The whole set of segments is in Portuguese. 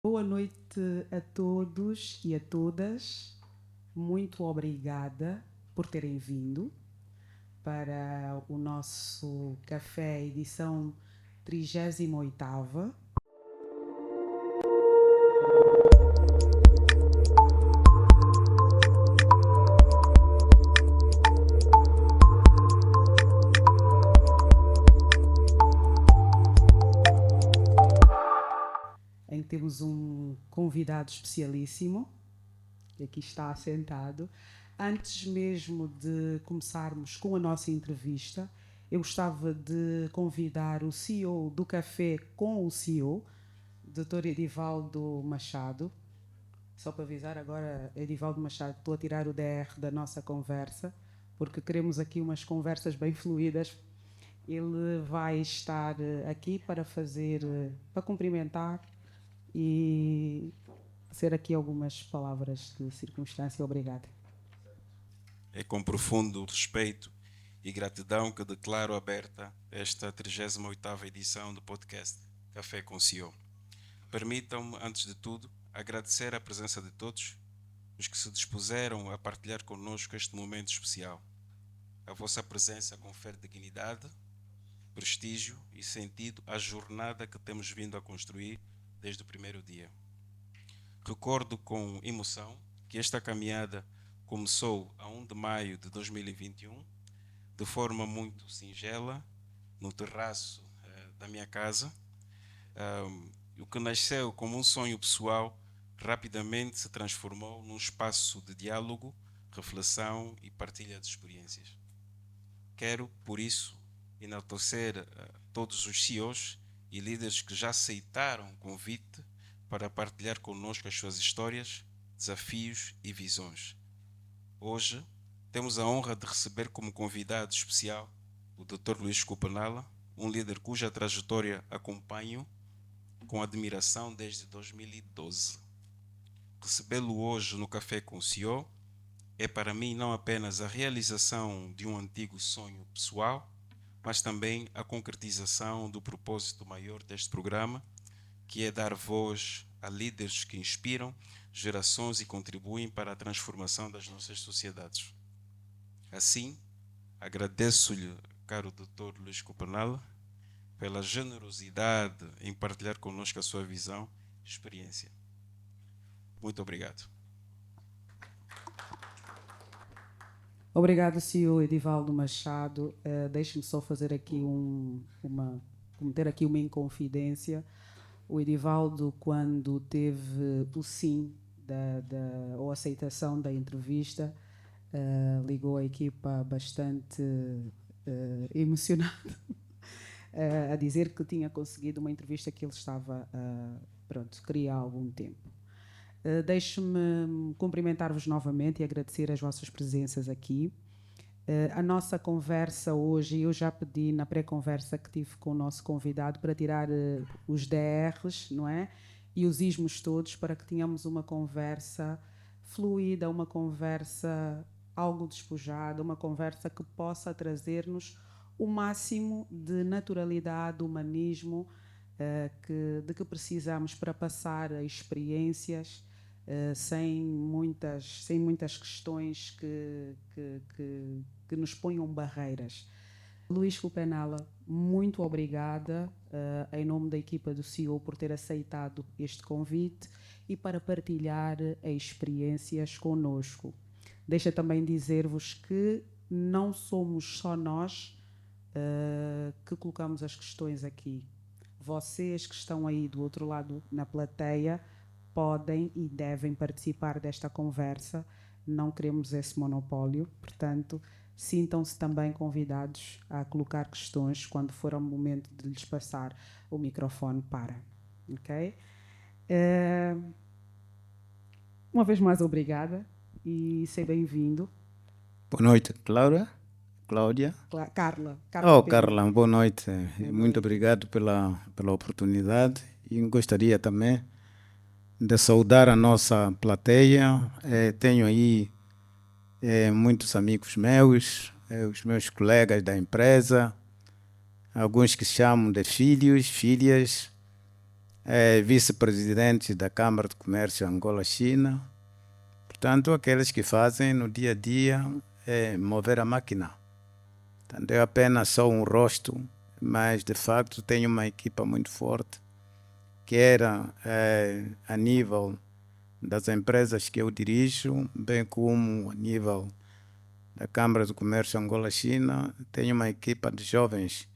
Boa noite a todos e a todas. Muito obrigada por terem vindo para o nosso café edição 38ª. Em que temos um convidado especialíssimo, que aqui está sentado. Antes mesmo de começarmos com a nossa entrevista, eu gostava de convidar o CEO do Café com o CEO, Dr. Edivaldo Machado. Só para avisar agora, Edivaldo Machado, estou a tirar o DR da nossa conversa, porque queremos aqui umas conversas bem fluídas. Ele vai estar aqui para para cumprimentar e ser aqui algumas palavras de circunstância. Obrigada. É com profundo respeito e gratidão que declaro aberta esta 38ª edição do podcast Café com CEO. Permitam-me, antes de tudo, agradecer a presença de todos os que se dispuseram a partilhar connosco este momento especial. A vossa presença confere dignidade, prestígio e sentido à jornada que temos vindo a construir desde o primeiro dia. Recordo com emoção que esta caminhada começou a 1 de maio de 2021, de forma muito singela, no terraço da minha casa. O que nasceu como um sonho pessoal rapidamente se transformou num espaço de diálogo, reflexão e partilha de experiências. Quero, por isso, enaltecer todos os CEOs e líderes que já aceitaram o convite para partilhar conosco as suas histórias, desafios e visões. Hoje, temos a honra de receber como convidado especial o Dr. Luís Cupanala, um líder cuja trajetória acompanho com admiração desde 2012. Recebê-lo hoje no Café com o CEO é para mim não apenas a realização de um antigo sonho pessoal, mas também a concretização do propósito maior deste programa, que é dar voz a líderes que inspiram gerações e contribuem para a transformação das nossas sociedades. Assim, agradeço-lhe, caro Dr. Luís Cupanala, pela generosidade em partilhar connosco a sua visão e experiência. Muito obrigado. Obrigado, CEO Edivaldo Machado. Deixe-me só fazer aqui cometer aqui uma inconfidência. O Edivaldo, quando teve o sim ou aceitação da entrevista, ligou a equipa bastante emocionado a dizer que tinha conseguido uma entrevista que ele estava, queria há algum tempo. Deixe-me cumprimentar-vos novamente e agradecer as vossas presenças aqui. A nossa conversa hoje, eu já pedi na pré-conversa que tive com o nosso convidado para tirar os DRs, não é? E os ismos todos, para que tenhamos uma conversa fluida, uma conversa algo despojada, uma conversa que possa trazer-nos o máximo de naturalidade, humanismo de que precisamos para passar experiências sem muitas questões que nos ponham barreiras. Luís Cupanala, muito obrigada em nome da equipa do CEO por ter aceitado este convite e para partilhar experiências conosco. Deixa também dizer-vos que não somos só nós que colocamos as questões aqui. Vocês que estão aí do outro lado na plateia podem e devem participar desta conversa. Não queremos esse monopólio, portanto, sintam-se também convidados a colocar questões quando for o momento de lhes passar o microfone para. Ok? Uma vez mais, obrigada e seja bem-vindo. Boa noite, Cláudia. Carla. Carla, boa noite. Muito obrigado pela oportunidade e gostaria também de saudar a nossa plateia. Tenho aí muitos amigos meus, os meus colegas da empresa, alguns que chamam de filhos, filhas, vice-presidentes da Câmara de Comércio Angola-China. Portanto, aqueles que fazem no dia a dia mover a máquina. Portanto, é apenas só um rosto, mas de facto tenho uma equipa muito forte, que era a nível das empresas que eu dirijo, bem como a nível da Câmara de Comércio Angola-China. Tenho uma equipa de jovens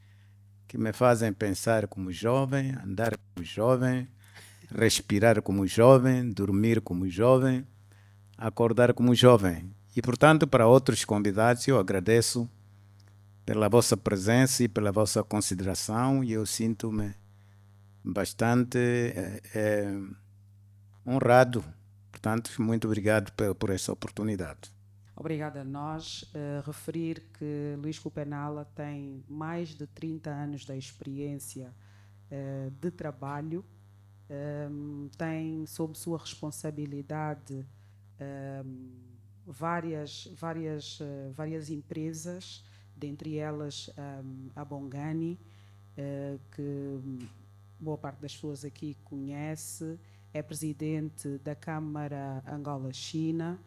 que me fazem pensar como jovem, andar como jovem, respirar como jovem, dormir como jovem, acordar como jovem. E, portanto, para outros convidados, eu agradeço pela vossa presença e pela vossa consideração, e eu sinto-me bastante honrado. Portanto, muito obrigado por essa oportunidade. Obrigada a nós. Referir que Luís Kupenala tem mais de 30 anos de experiência de trabalho, tem sob sua responsabilidade várias empresas, dentre elas a Bongani, que boa parte das pessoas aqui conhece, é presidente da Câmara Angola-China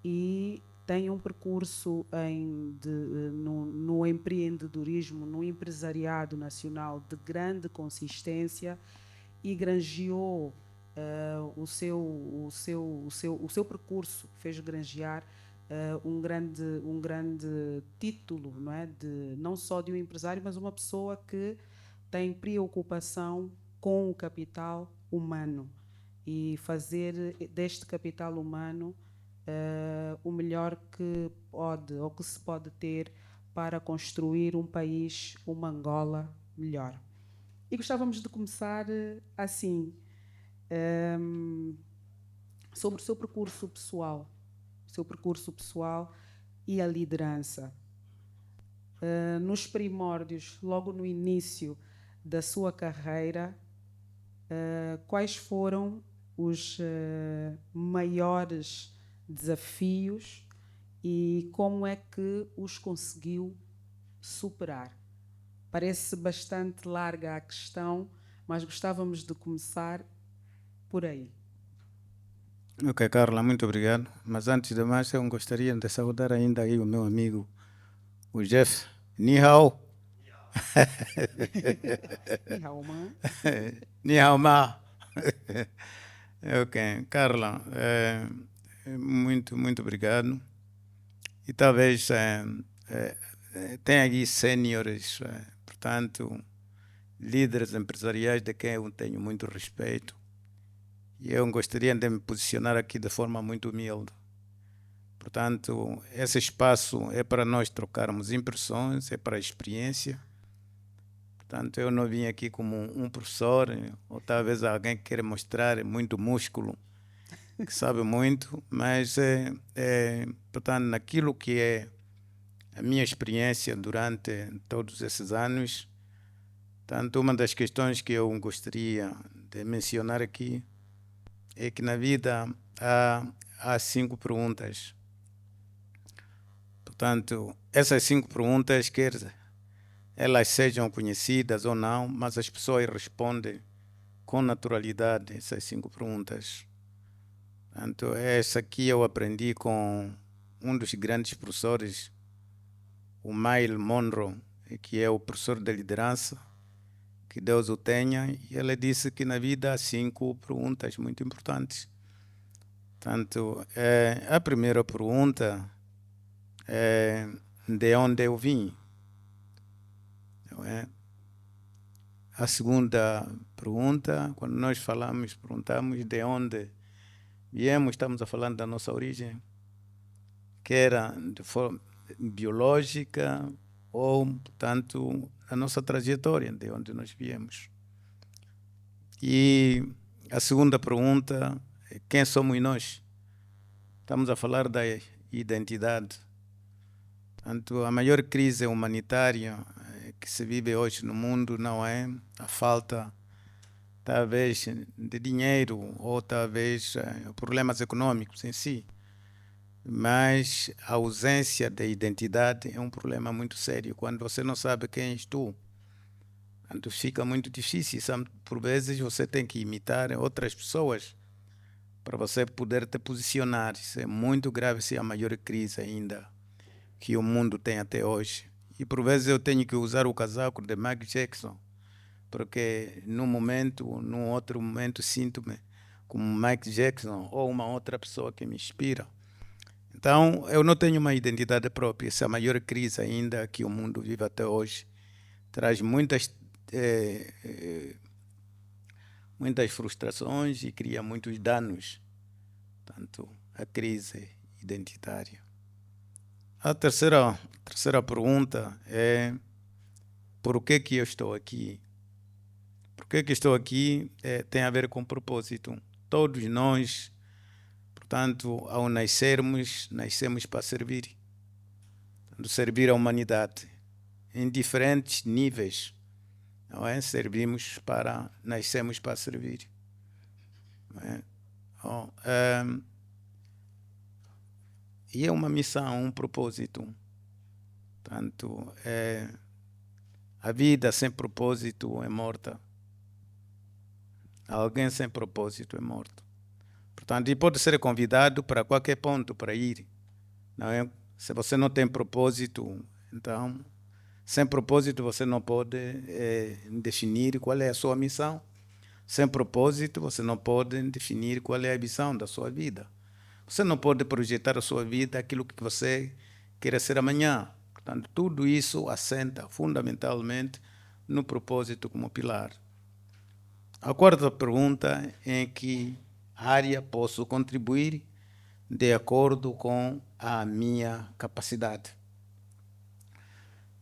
e tem um percurso no empreendedorismo, no empresariado nacional de grande consistência e granjeou o seu percurso, fez granjear um grande título, não é? Não só de um empresário, mas uma pessoa que tem preocupação com o capital humano e fazer deste capital humano o melhor que se pode ter para construir um país, uma Angola melhor. E gostávamos de começar assim, sobre o seu percurso pessoal e a liderança. Nos primórdios, logo no início da sua carreira, quais foram os maiores desafios e como é que os conseguiu superar? Parece bastante larga a questão, mas gostávamos de começar por aí. Ok, Carla, muito obrigado. Mas antes de mais, eu gostaria de saudar ainda aí o meu amigo, o Jeff. Ni hao. Ni hao ma. Ni hao ma. Ok, Carla, muito obrigado. E talvez tenha aqui sêniores, portanto, líderes empresariais de quem eu tenho muito respeito. E eu gostaria de me posicionar aqui de forma muito humilde. Portanto, esse espaço é para nós trocarmos impressões, é para a experiência. Portanto, eu não vim aqui como um professor, ou talvez alguém que queira mostrar muito músculo, que sabe muito, mas, portanto, naquilo que é a minha experiência durante todos esses anos, portanto, uma das questões que eu gostaria de mencionar aqui é que na vida há 5 perguntas. Portanto, essas 5 perguntas, quer elas sejam conhecidas ou não, mas as pessoas respondem com naturalidade essas 5 perguntas. Portanto, essa aqui eu aprendi com um dos grandes professores, o Myles Monroe, que é o professor de liderança, que Deus o tenha, e ele disse que na vida há 5 perguntas muito importantes. Portanto, a primeira pergunta é de onde eu vim. Não é? A segunda pergunta, quando nós perguntamos de onde viemos, estamos a falar da nossa origem, que era de forma biológica ou, portanto, a nossa trajetória, de onde nós viemos. E a segunda pergunta é quem somos nós? Estamos a falar da identidade. Portanto, a maior crise humanitária que se vive hoje no mundo não é a falta, talvez, de dinheiro ou talvez problemas econômicos em si, mas a ausência de identidade é um problema muito sério. Quando você não sabe quem és tu, Então fica muito difícil. Por vezes você tem que imitar outras pessoas para você poder te posicionar. Isso é muito grave, se é a maior crise ainda que o mundo tem até hoje. E por vezes eu tenho que usar o casaco de Michael Jackson, porque num outro momento sinto-me como Michael Jackson ou uma outra pessoa que me inspira. Então eu não tenho uma identidade própria. Essa é a maior crise ainda que o mundo vive até hoje. Traz muitas frustrações e cria muitos danos, tanto a crise identitária. A terceira pergunta é: por que eu estou aqui? Por que estou aqui tem a ver com propósito. Todos nós, portanto, ao nascemos para servir. Portanto, servir a humanidade em diferentes níveis. Não é? Nascemos para servir. Não é? E é uma missão, um propósito. Portanto, a vida sem propósito é morta. Alguém sem propósito é morto. Portanto, e pode ser convidado para qualquer ponto para ir. Não é? Se você não tem propósito, então, sem propósito você não pode definir qual é a sua missão. Sem propósito você não pode definir qual é a visão da sua vida. Você não pode projetar a sua vida aquilo que você quer ser amanhã. Portanto, tudo isso assenta fundamentalmente no propósito como pilar. A quarta pergunta é: em que área posso contribuir de acordo com a minha capacidade?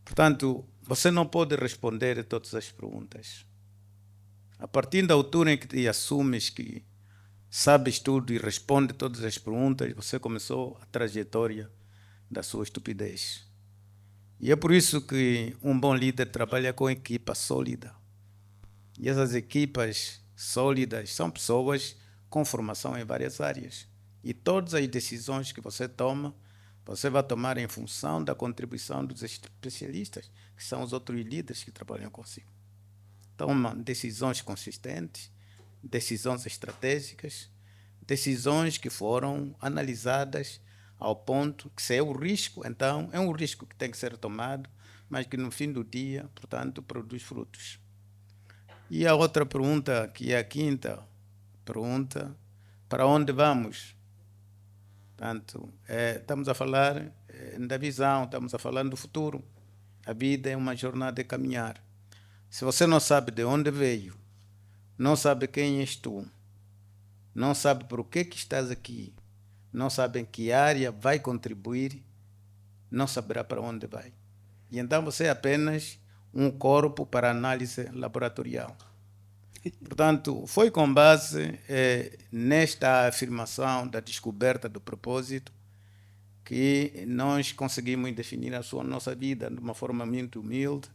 Portanto, você não pode responder a todas as perguntas. A partir da altura em que te assumes que sabes tudo e responde todas as perguntas, você começou a trajetória da sua estupidez. E é por isso que um bom líder trabalha com equipa sólida. E essas equipas sólidas são pessoas com formação em várias áreas. E todas as decisões que você toma, você vai tomar em função da contribuição dos especialistas, que são os outros líderes que trabalham consigo. Toma decisões consistentes, decisões estratégicas, decisões que foram analisadas ao ponto que, se é o risco, então é um risco que tem que ser tomado, mas que no fim do dia, portanto, produz frutos. E a outra pergunta, que é a quinta pergunta: para onde vamos? Portanto, estamos a falar da visão, estamos a falar do futuro. A vida é uma jornada de caminhar. Se você não sabe de onde veio, não sabe quem és tu, não sabe por que estás aqui, não sabe em que área vai contribuir, não saberá para onde vai. E então você é apenas um corpo para análise laboratorial. Portanto, foi com base nesta afirmação da descoberta do propósito que nós conseguimos definir a nossa vida de uma forma muito humilde,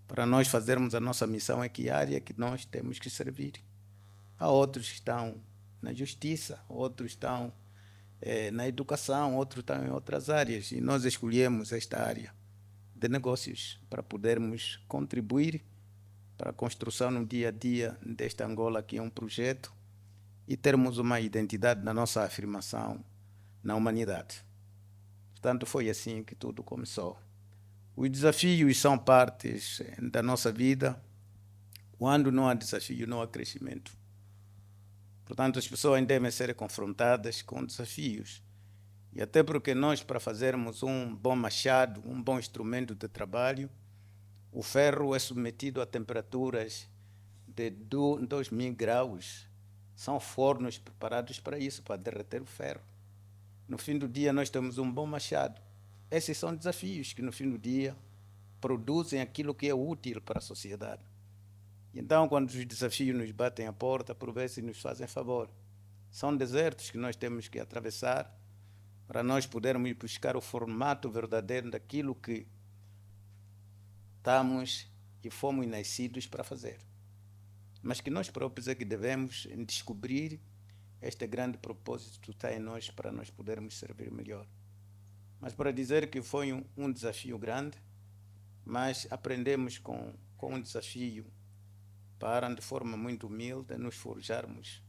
para nós fazermos a nossa missão em que área que nós temos que servir. Há outros que estão na justiça, outros estão na educação, outros estão em outras áreas, e nós escolhemos esta área de negócios para podermos contribuir para a construção no dia a dia desta Angola, que é um projeto, e termos uma identidade na nossa afirmação na humanidade. Portanto, foi assim que tudo começou. Os desafios são partes da nossa vida. Quando não há desafio, não há crescimento. Portanto, as pessoas devem ser confrontadas com desafios. E até porque nós, para fazermos um bom machado, um bom instrumento de trabalho, o ferro é submetido a temperaturas de 2.000 graus. São fornos preparados para isso, para derreter o ferro. No fim do dia, nós temos um bom machado. Esses são desafios que, no fim do dia, produzem aquilo que é útil para a sociedade. Então, quando os desafios nos batem à porta, por vezes nos fazem favor. São desertos que nós temos que atravessar para nós podermos buscar o formato verdadeiro daquilo que estamos e fomos nascidos para fazer. Mas que nós próprios é que devemos descobrir este grande propósito que está em nós para nós podermos servir melhor. Mas para dizer que foi um desafio grande, mas aprendemos com com um desafio para, de forma muito humilde, nos forjarmos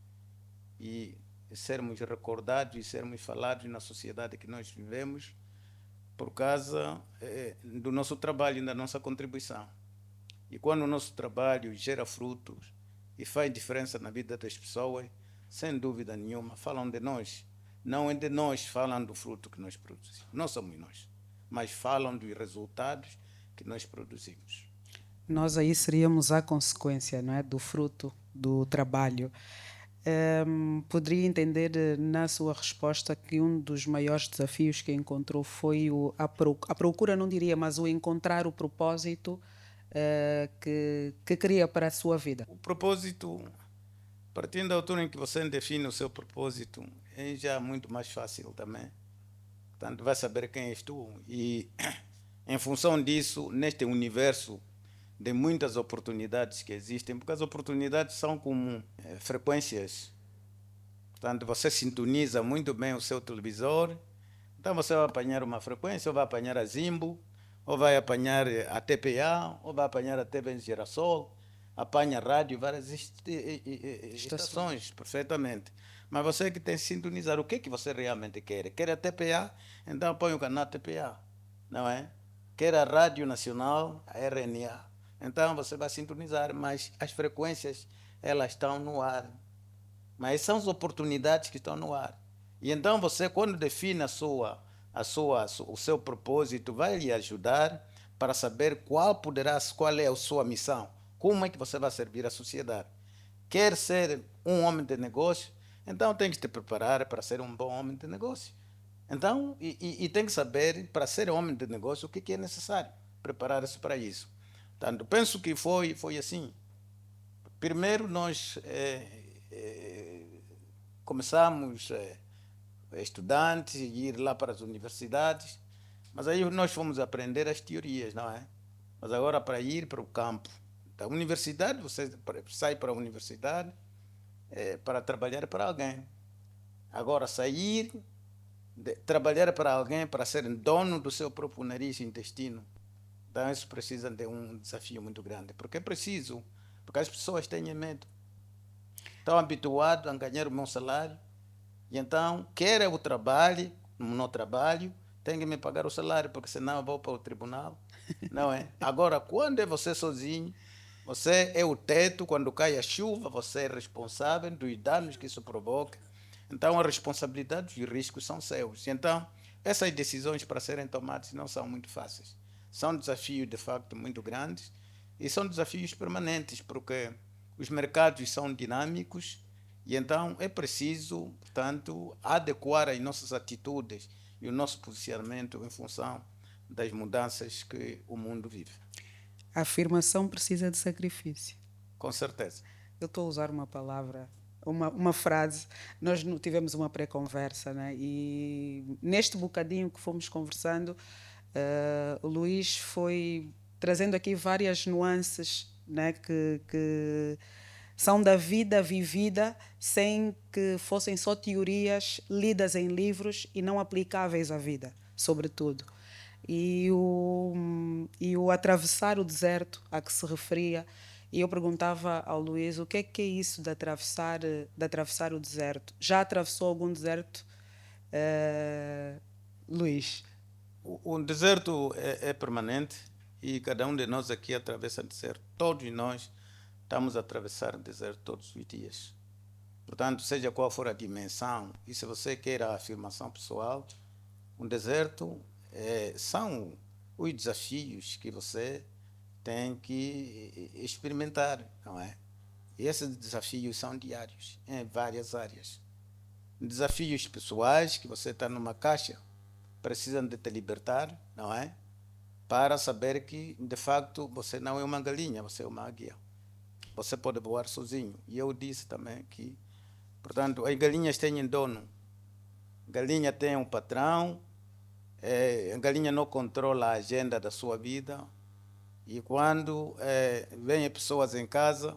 e sermos recordados e sermos falados na sociedade que nós vivemos por causa do nosso trabalho e da nossa contribuição. E quando o nosso trabalho gera frutos e faz diferença na vida das pessoas, sem dúvida nenhuma, falam de nós. Não é de nós falam do fruto que nós produzimos. Não somos nós, mas falam dos resultados que nós produzimos. Nós aí seríamos a consequência, não é, do fruto do trabalho. Poderia entender na sua resposta que um dos maiores desafios que encontrou foi a procura, não diria, mas o encontrar o propósito que queria para a sua vida. O propósito, partindo da altura em que você define o seu propósito, é já muito mais fácil também. Portanto, vai saber quem és tu. E, em função disso, neste universo de muitas oportunidades que existem, porque as oportunidades são como frequências. Portanto, você sintoniza muito bem o seu televisor, então você vai apanhar uma frequência, ou vai apanhar a Zimbo, ou vai apanhar a TPA, ou vai apanhar a TV Girassol, apanha a rádio, várias estações, perfeitamente. Mas você que tem que sintonizar o que você realmente quer. Quer a TPA? Então põe o canal TPA, não é? Quer a Rádio Nacional, a RNA. Então você vai sintonizar, mas as frequências, elas estão no ar. Mas são as oportunidades que estão no ar. E então você, quando define o seu propósito, vai lhe ajudar para saber qual é a sua missão, como é que você vai servir a sociedade. Quer ser um homem de negócio? Então tem que te preparar para ser um bom homem de negócio. Então, e tem que saber, para ser homem de negócio, o que é necessário. Preparar-se para isso. Portanto, penso que foi assim. Primeiro, nós começamos estudantes, ir lá para as universidades, mas aí nós fomos aprender as teorias, não é? Mas agora, para ir para o campo da universidade, você sai para a universidade para trabalhar para alguém. Agora, trabalhar para alguém, para ser dono do seu próprio nariz e intestino, então isso precisa de um desafio muito grande, porque é preciso, porque as pessoas têm medo, estão habituados a ganhar o meu salário, e então quer eu trabalhe, não trabalho, tem que me pagar o salário, porque senão eu vou para o tribunal, não é? Agora, quando é você sozinho, você é o teto, quando cai a chuva, você é responsável dos danos que isso provoca, então a responsabilidade e os riscos são seus. Então, essas decisões para serem tomadas não são muito fáceis. São desafios, de facto, muito grandes e são desafios permanentes, porque os mercados são dinâmicos e então é preciso, portanto, adequar as nossas atitudes e o nosso posicionamento em função das mudanças que o mundo vive. A afirmação precisa de sacrifício. Com certeza. Eu estou a usar uma palavra, uma frase. Nós tivemos uma pré-conversa, né? E neste bocadinho que fomos conversando, o Luís foi trazendo aqui várias nuances, né, que são da vida vivida, sem que fossem só teorias lidas em livros e não aplicáveis à vida, sobretudo. E o atravessar o deserto a que se referia, e eu perguntava ao Luís o que é isso de atravessar o deserto. Já atravessou algum deserto, Luís? O deserto é permanente e cada um de nós aqui atravessa o deserto. Todos nós estamos a atravessar o deserto todos os dias. Portanto, seja qual for a dimensão, e se você quer a afirmação pessoal, um deserto são os desafios que você tem que experimentar, não é? E esses desafios são diários, em várias áreas. Desafios pessoais, que você está numa caixa, precisam de te libertar, não é? Para saber que, de facto, você não é uma galinha, você é uma águia. Você pode voar sozinho. E eu disse também que, portanto, as galinhas têm dono. A galinha tem um patrão, a galinha não controla a agenda da sua vida. E quando vêm pessoas em casa,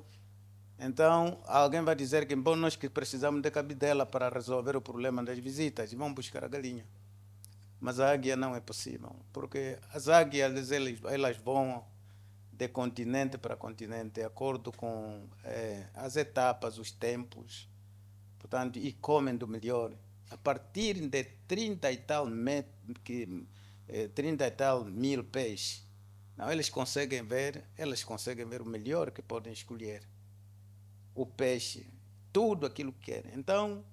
então alguém vai dizer que, bom, nós que precisamos de cabidela para resolver o problema das visitas, e vamos buscar a galinha. Mas a águia não é possível, porque as águias elas voam de continente para continente, de acordo com as etapas, os tempos, portanto, e comem do melhor. A partir de 30 e tal, 30 e tal mil peixes, não, elas conseguem ver o melhor que podem escolher. O peixe, tudo aquilo que querem. Então,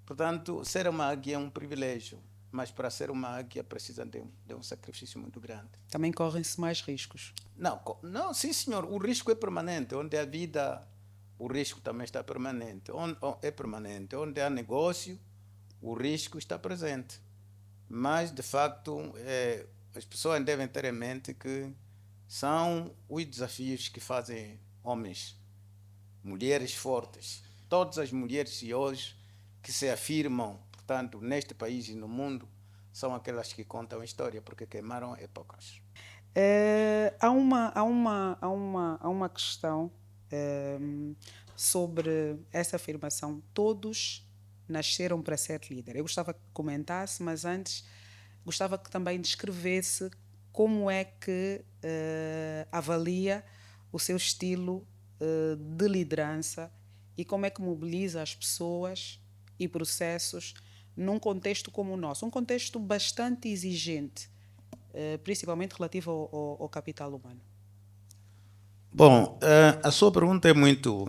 portanto, ser uma águia é um privilégio, mas para ser uma águia precisa de um sacrifício muito grande. Também correm-se mais riscos. Não, sim, senhor, o risco é permanente. Onde há vida, o risco também está permanente. É permanente. Onde há negócio, o risco está presente. Mas, de facto, as pessoas devem ter em mente que são os desafios que fazem homens, mulheres fortes. Todas as mulheres de hoje que se afirmam, portanto, neste país e no mundo, são aquelas que contam a história, porque queimaram épocas. Há uma questão sobre essa afirmação. Todos nasceram para ser líder. Eu gostava que comentasse, mas antes gostava que também descrevesse como é que avalia o seu estilo de liderança e como é que mobiliza as pessoas e processos num contexto como o nosso, um contexto bastante exigente, principalmente relativo ao capital humano. Bom, a sua pergunta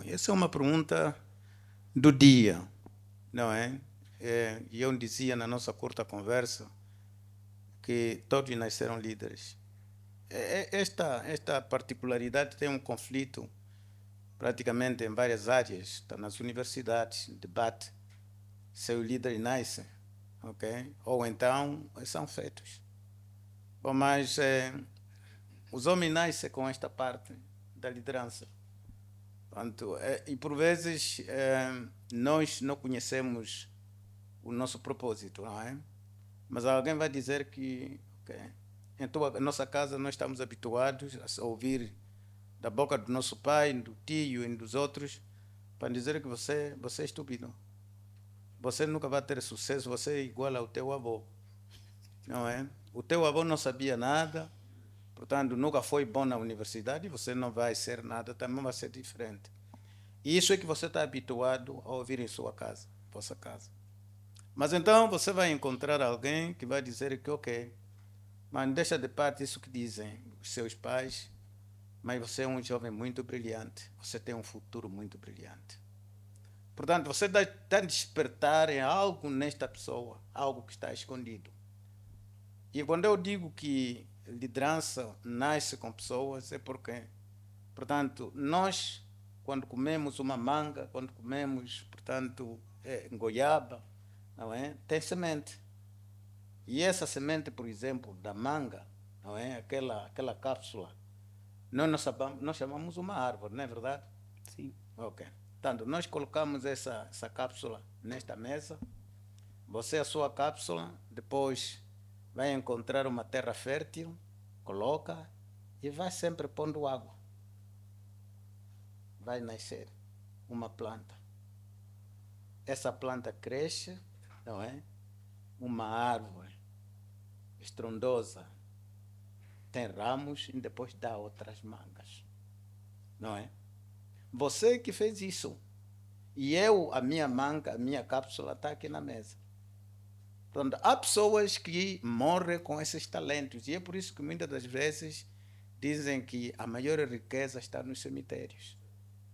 essa é uma pergunta do dia, não é? E eu dizia na nossa curta conversa que todos nasceram líderes. Esta particularidade tem um conflito praticamente em várias áreas. Está nas universidades, debate se os líderes nascem, ok? Ou então são feitos. Bom, mas os homens nascem com esta parte da liderança. Portanto, e por vezes nós não conhecemos o nosso propósito, não é? Mas alguém vai dizer que, em nossa casa nós estamos habituados a ouvir da boca do nosso pai, do tio e dos outros, para dizer que você é estúpido. Você nunca vai ter sucesso, você é igual ao teu avô, não é? O teu avô não sabia nada, portanto, nunca foi bom na universidade, você não vai ser nada, também vai ser diferente. E isso é que você está habituado a ouvir em sua casa, vossa casa. Mas então você vai encontrar alguém que vai dizer que, ok, mas deixa de parte isso que dizem os seus pais, mas você é um jovem muito brilhante, você tem um futuro muito brilhante. Portanto, você está a despertar em algo nesta pessoa, algo que está escondido. E quando eu digo que liderança nasce com pessoas, é porque, portanto, nós, quando comemos uma manga, quando comemos, portanto, goiaba, não é? Tem semente. E essa semente, por exemplo, da manga, não é? Aquela cápsula, nós chamamos uma árvore, não é verdade? Sim. Ok. Portanto, nós colocamos essa cápsula nesta mesa, você a sua cápsula, depois vai encontrar uma terra fértil, coloca e vai sempre pondo água. Vai nascer uma planta. Essa planta cresce, não é? Uma árvore estrondosa, tem ramos e depois dá outras mangas, não é? Você que fez isso. E a minha manga, a minha cápsula está aqui na mesa. Portanto, há pessoas que morrem com esses talentos. E é por isso que muitas das vezes dizem que a maior riqueza está nos cemitérios.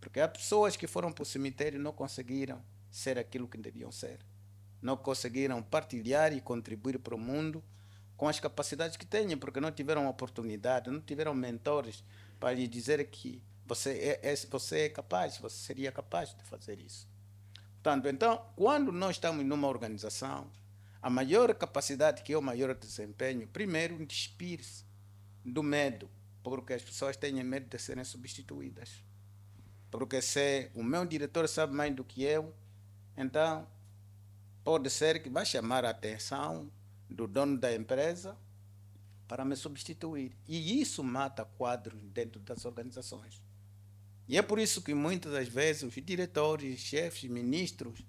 Porque há pessoas que foram para o cemitério e não conseguiram ser aquilo que deviam ser. Não conseguiram partilhar e contribuir para o mundo com as capacidades que têm, porque não tiveram oportunidade, não tiveram mentores para lhe dizer que você é capaz, você seria capaz de fazer isso. Portanto, então, quando nós estamos numa organização, a maior capacidade, que é o maior desempenho, primeiro, despir-se do medo, porque as pessoas têm medo de serem substituídas. Porque se o meu diretor sabe mais do que eu, então pode ser que vai chamar a atenção do dono da empresa para me substituir. E isso mata quadros dentro das organizações. E é por isso que muitas das vezes os diretores, chefes, ministros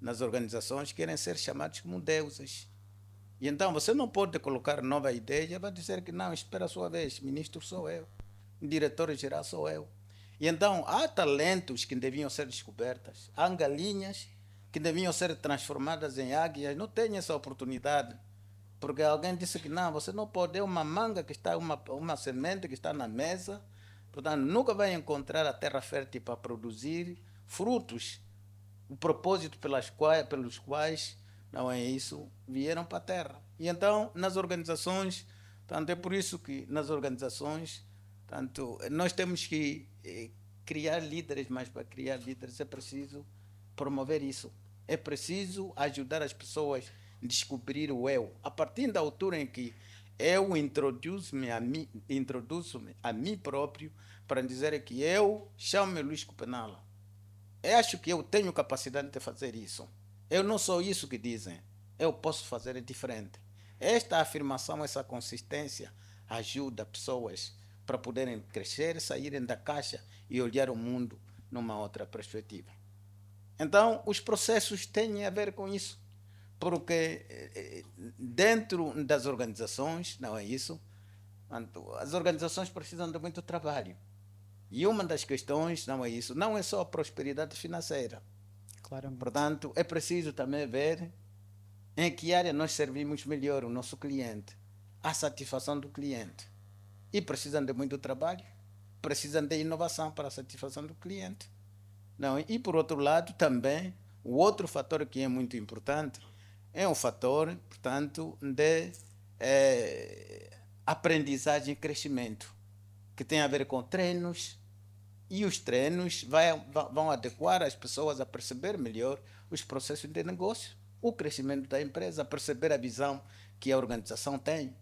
nas organizações querem ser chamados como deuses. E então você não pode colocar nova ideia e vai dizer que não, espera a sua vez, ministro sou eu. diretor-geral sou eu. E então, há talentos que deviam ser descobertos, há galinhas que deviam ser transformadas em águias, não tem essa oportunidade. Porque alguém disse que não, você não pode, é uma manga que está, uma semente que está na mesa, portanto, nunca vai encontrar a terra fértil para produzir frutos. O propósito pelos quais, não é isso, vieram para a terra. E então, nas organizações, tanto é por isso que nas organizações, tanto, nós temos que criar líderes, mas para criar líderes é preciso promover isso. É preciso ajudar as pessoas a descobrir o eu. A partir da altura em que eu introduzo-me a mim próprio para dizer que eu chamo-me Luís Copenala. Eu acho que eu tenho capacidade de fazer isso. Eu não sou isso que dizem. Eu posso fazer diferente. Esta afirmação, essa consistência ajuda pessoas para poderem crescer, saírem da caixa e olhar o mundo numa outra perspectiva. Então, os processos têm a ver com isso, porque dentro das organizações, não é isso? As organizações precisam de muito trabalho. E uma das questões, não é isso, não é só a prosperidade financeira. Claramente. Portanto, é preciso também ver em que área nós servimos melhor o nosso cliente, a satisfação do cliente. E precisam de muito trabalho, precisam de inovação para a satisfação do cliente. Não, e por outro lado também, o outro fator que é muito importante é um fator, portanto, de aprendizagem e crescimento, que tem a ver com treinos, e os treinos vão adequar as pessoas a perceber melhor os processos de negócio, o crescimento da empresa, perceber a visão que a organização tem.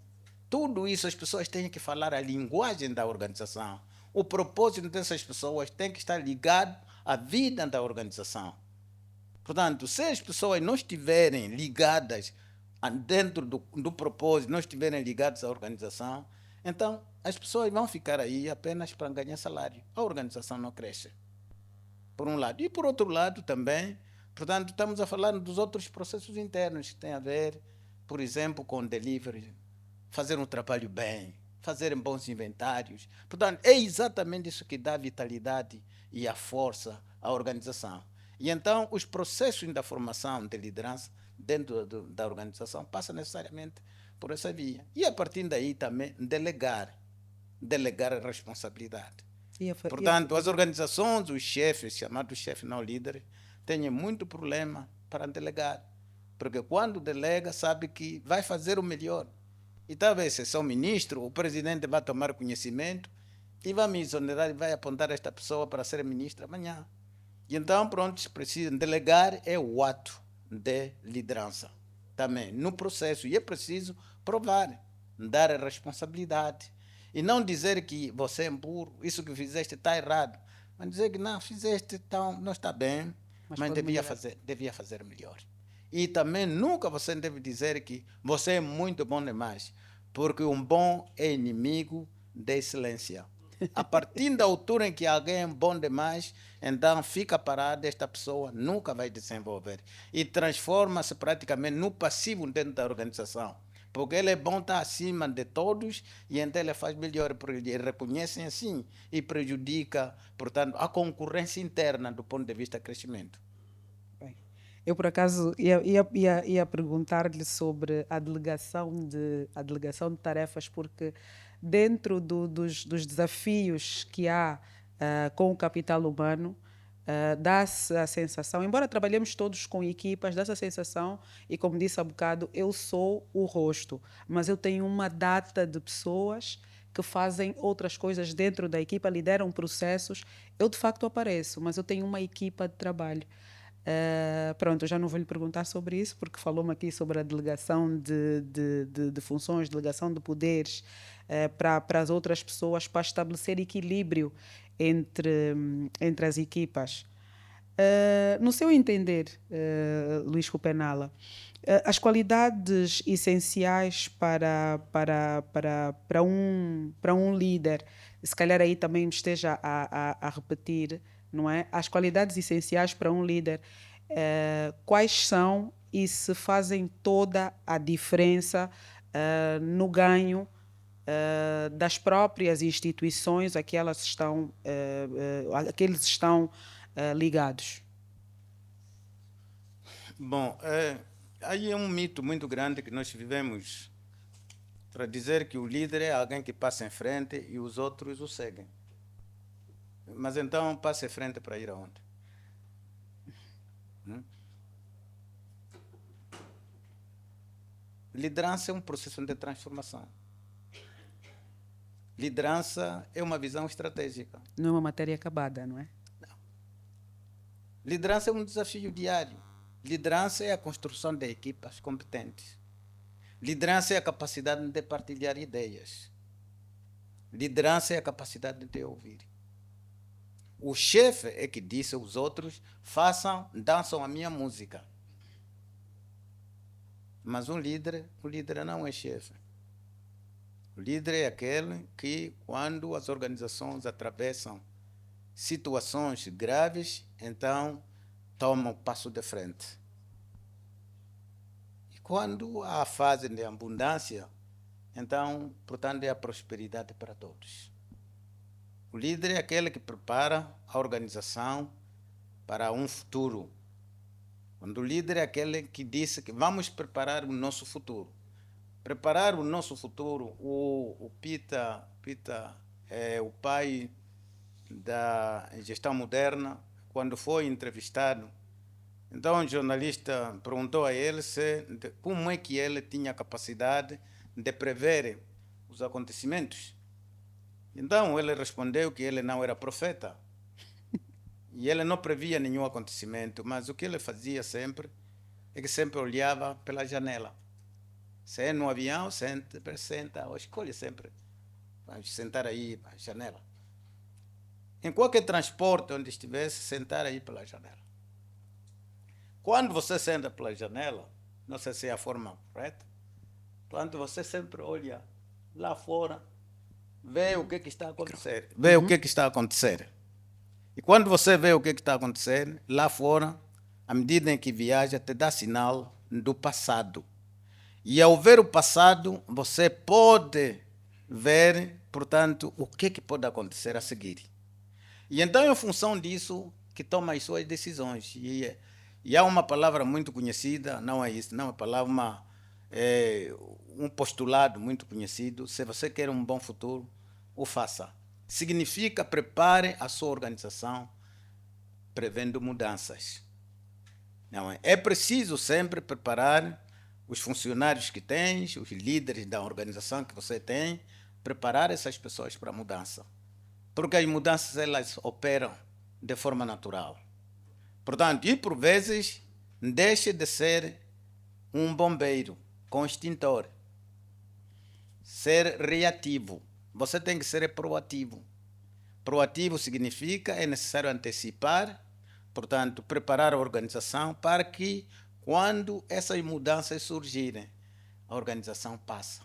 Tudo isso as pessoas têm que falar a linguagem da organização. O propósito dessas pessoas tem que estar ligado à vida da organização. Portanto, se as pessoas não estiverem ligadas dentro do propósito, não estiverem ligadas à organização, então as pessoas vão ficar aí apenas para ganhar salário. A organização não cresce, por um lado. E por outro lado também, portanto, estamos a falar dos outros processos internos que têm a ver, por exemplo, com delivery, fazer um trabalho bem, fazer bons inventários. Portanto, é exatamente isso que dá vitalidade e a força à organização. E então, os processos da formação de liderança dentro da organização passam necessariamente por essa via. E a partir daí também delegar a responsabilidade. Portanto, as organizações, os chefes, chamados chefes não líderes, têm muito problema para delegar. Porque quando delega, sabe que vai fazer o melhor. E talvez, se sou ministro, o presidente vai tomar conhecimento e vai me exonerar e vai apontar esta pessoa para ser ministra amanhã. E então, pronto, precisam delegar é o ato de liderança também no processo. E é preciso provar, dar a responsabilidade. E não dizer que você é burro, isso que fizeste está errado. Mas dizer que não, fizeste, então não está bem, mas devia fazer melhor. E também nunca você deve dizer que você é muito bom demais, porque um bom é inimigo da excelência. A partir da altura em que alguém é bom demais, então fica parado, esta pessoa nunca vai desenvolver. E transforma-se praticamente no passivo dentro da organização. Porque ele é bom, está acima de todos, e então ele faz melhor, porque eles reconhecem assim, e prejudica, portanto, a concorrência interna do ponto de vista do crescimento. Eu, por acaso, ia perguntar-lhe sobre a delegação de tarefas, porque dentro dos desafios que há com o capital humano, dá-se a sensação, embora trabalhemos todos com equipas, dá-se a sensação, e como disse há bocado, eu sou o rosto, mas eu tenho uma data de pessoas que fazem outras coisas dentro da equipa, lideram processos. Eu, de facto, apareço, mas eu tenho uma equipa de trabalho. Pronto, eu já não vou lhe perguntar sobre isso, porque falou-me aqui sobre a delegação de funções, delegação de poderes para as outras pessoas, para estabelecer equilíbrio entre as equipas. No seu entender, Luís Copenala, as qualidades essenciais para um líder, se calhar aí também me esteja a repetir, não é? As qualidades essenciais para um líder, quais são e se fazem toda a diferença no ganho das próprias instituições a que elas estão, a que eles estão ligados? Bom, aí é um mito muito grande que nós vivemos para dizer que o líder é alguém que passa em frente e os outros o seguem. Mas então passa em frente para ir aonde? Liderança é um processo de transformação. Liderança é uma visão estratégica. Não é uma matéria acabada, não é? Não. Liderança é um desafio diário. Liderança é a construção de equipas competentes. Liderança é a capacidade de partilhar ideias. Liderança é a capacidade de ouvir. O chefe é que disse aos outros: dançam a minha música. Mas o líder não é chefe. O líder é aquele que, quando as organizações atravessam situações graves, então toma um passo de frente. E quando há a fase de abundância, então, portanto, é a prosperidade para todos. O líder é aquele que prepara a organização para um futuro. Quando o líder é aquele que disse que vamos preparar o nosso futuro. Preparar o nosso futuro, o Pita é o pai da gestão moderna, quando foi entrevistado, então um jornalista perguntou a ele como é que ele tinha a capacidade de prever os acontecimentos. Então ele respondeu que ele não era profeta e ele não previa nenhum acontecimento, mas o que ele fazia sempre é que sempre olhava pela janela. Se é no avião, senta, ou escolhe sempre. Vamos sentar aí para a janela. Em qualquer transporte onde estivesse, sentar aí pela janela. Quando você senta pela janela, não sei se é a forma correta, quando você sempre olha lá fora, vê o que está a acontecer. Vê o que está a acontecer. E quando você vê o que está a acontecer, lá fora, à medida em que viaja, te dá sinal do passado. E ao ver o passado, você pode ver, portanto, o que pode acontecer a seguir. E então, em função disso, que toma as suas decisões. E há uma palavra muito conhecida, não é isso, não é uma palavra, um postulado muito conhecido: se você quer um bom futuro, o faça. Significa prepare a sua organização prevendo mudanças. Não é? É preciso sempre preparar os funcionários que tens, os líderes da organização que você tem, preparar essas pessoas para a mudança. Porque as mudanças, elas operam de forma natural. Portanto, e por vezes, deixe de ser um bombeiro com extintor. Ser reativo. Você tem que ser proativo. Proativo significa é necessário antecipar, portanto, preparar a organização para que, quando essas mudanças surgirem, a organização passa,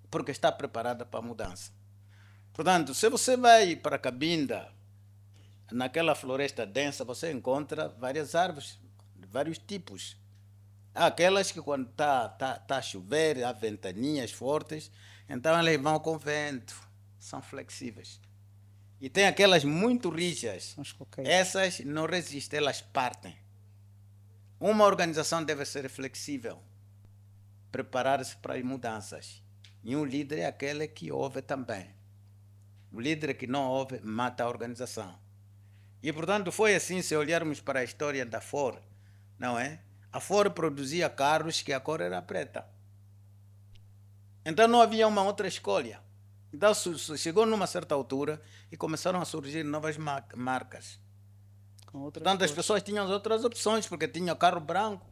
porque está preparada para a mudança. Portanto, se você vai para Cabinda, naquela floresta densa, você encontra várias árvores, de vários tipos. Há aquelas que, quando está a chover, há ventaninhas fortes, então elas vão com vento, são flexíveis. E tem aquelas muito rígidas. Essas não resistem, elas partem. Uma organização deve ser flexível, preparar-se para as mudanças. E um líder é aquele que ouve também. O líder que não ouve mata a organização. E, portanto, foi assim, se olharmos para a história da Ford, não é? A Ford produzia carros que a cor era preta. Então não havia uma outra escolha. Então chegou numa certa altura e começaram a surgir novas marcas. Portanto, as pessoas tinham outras opções, porque tinha carro branco.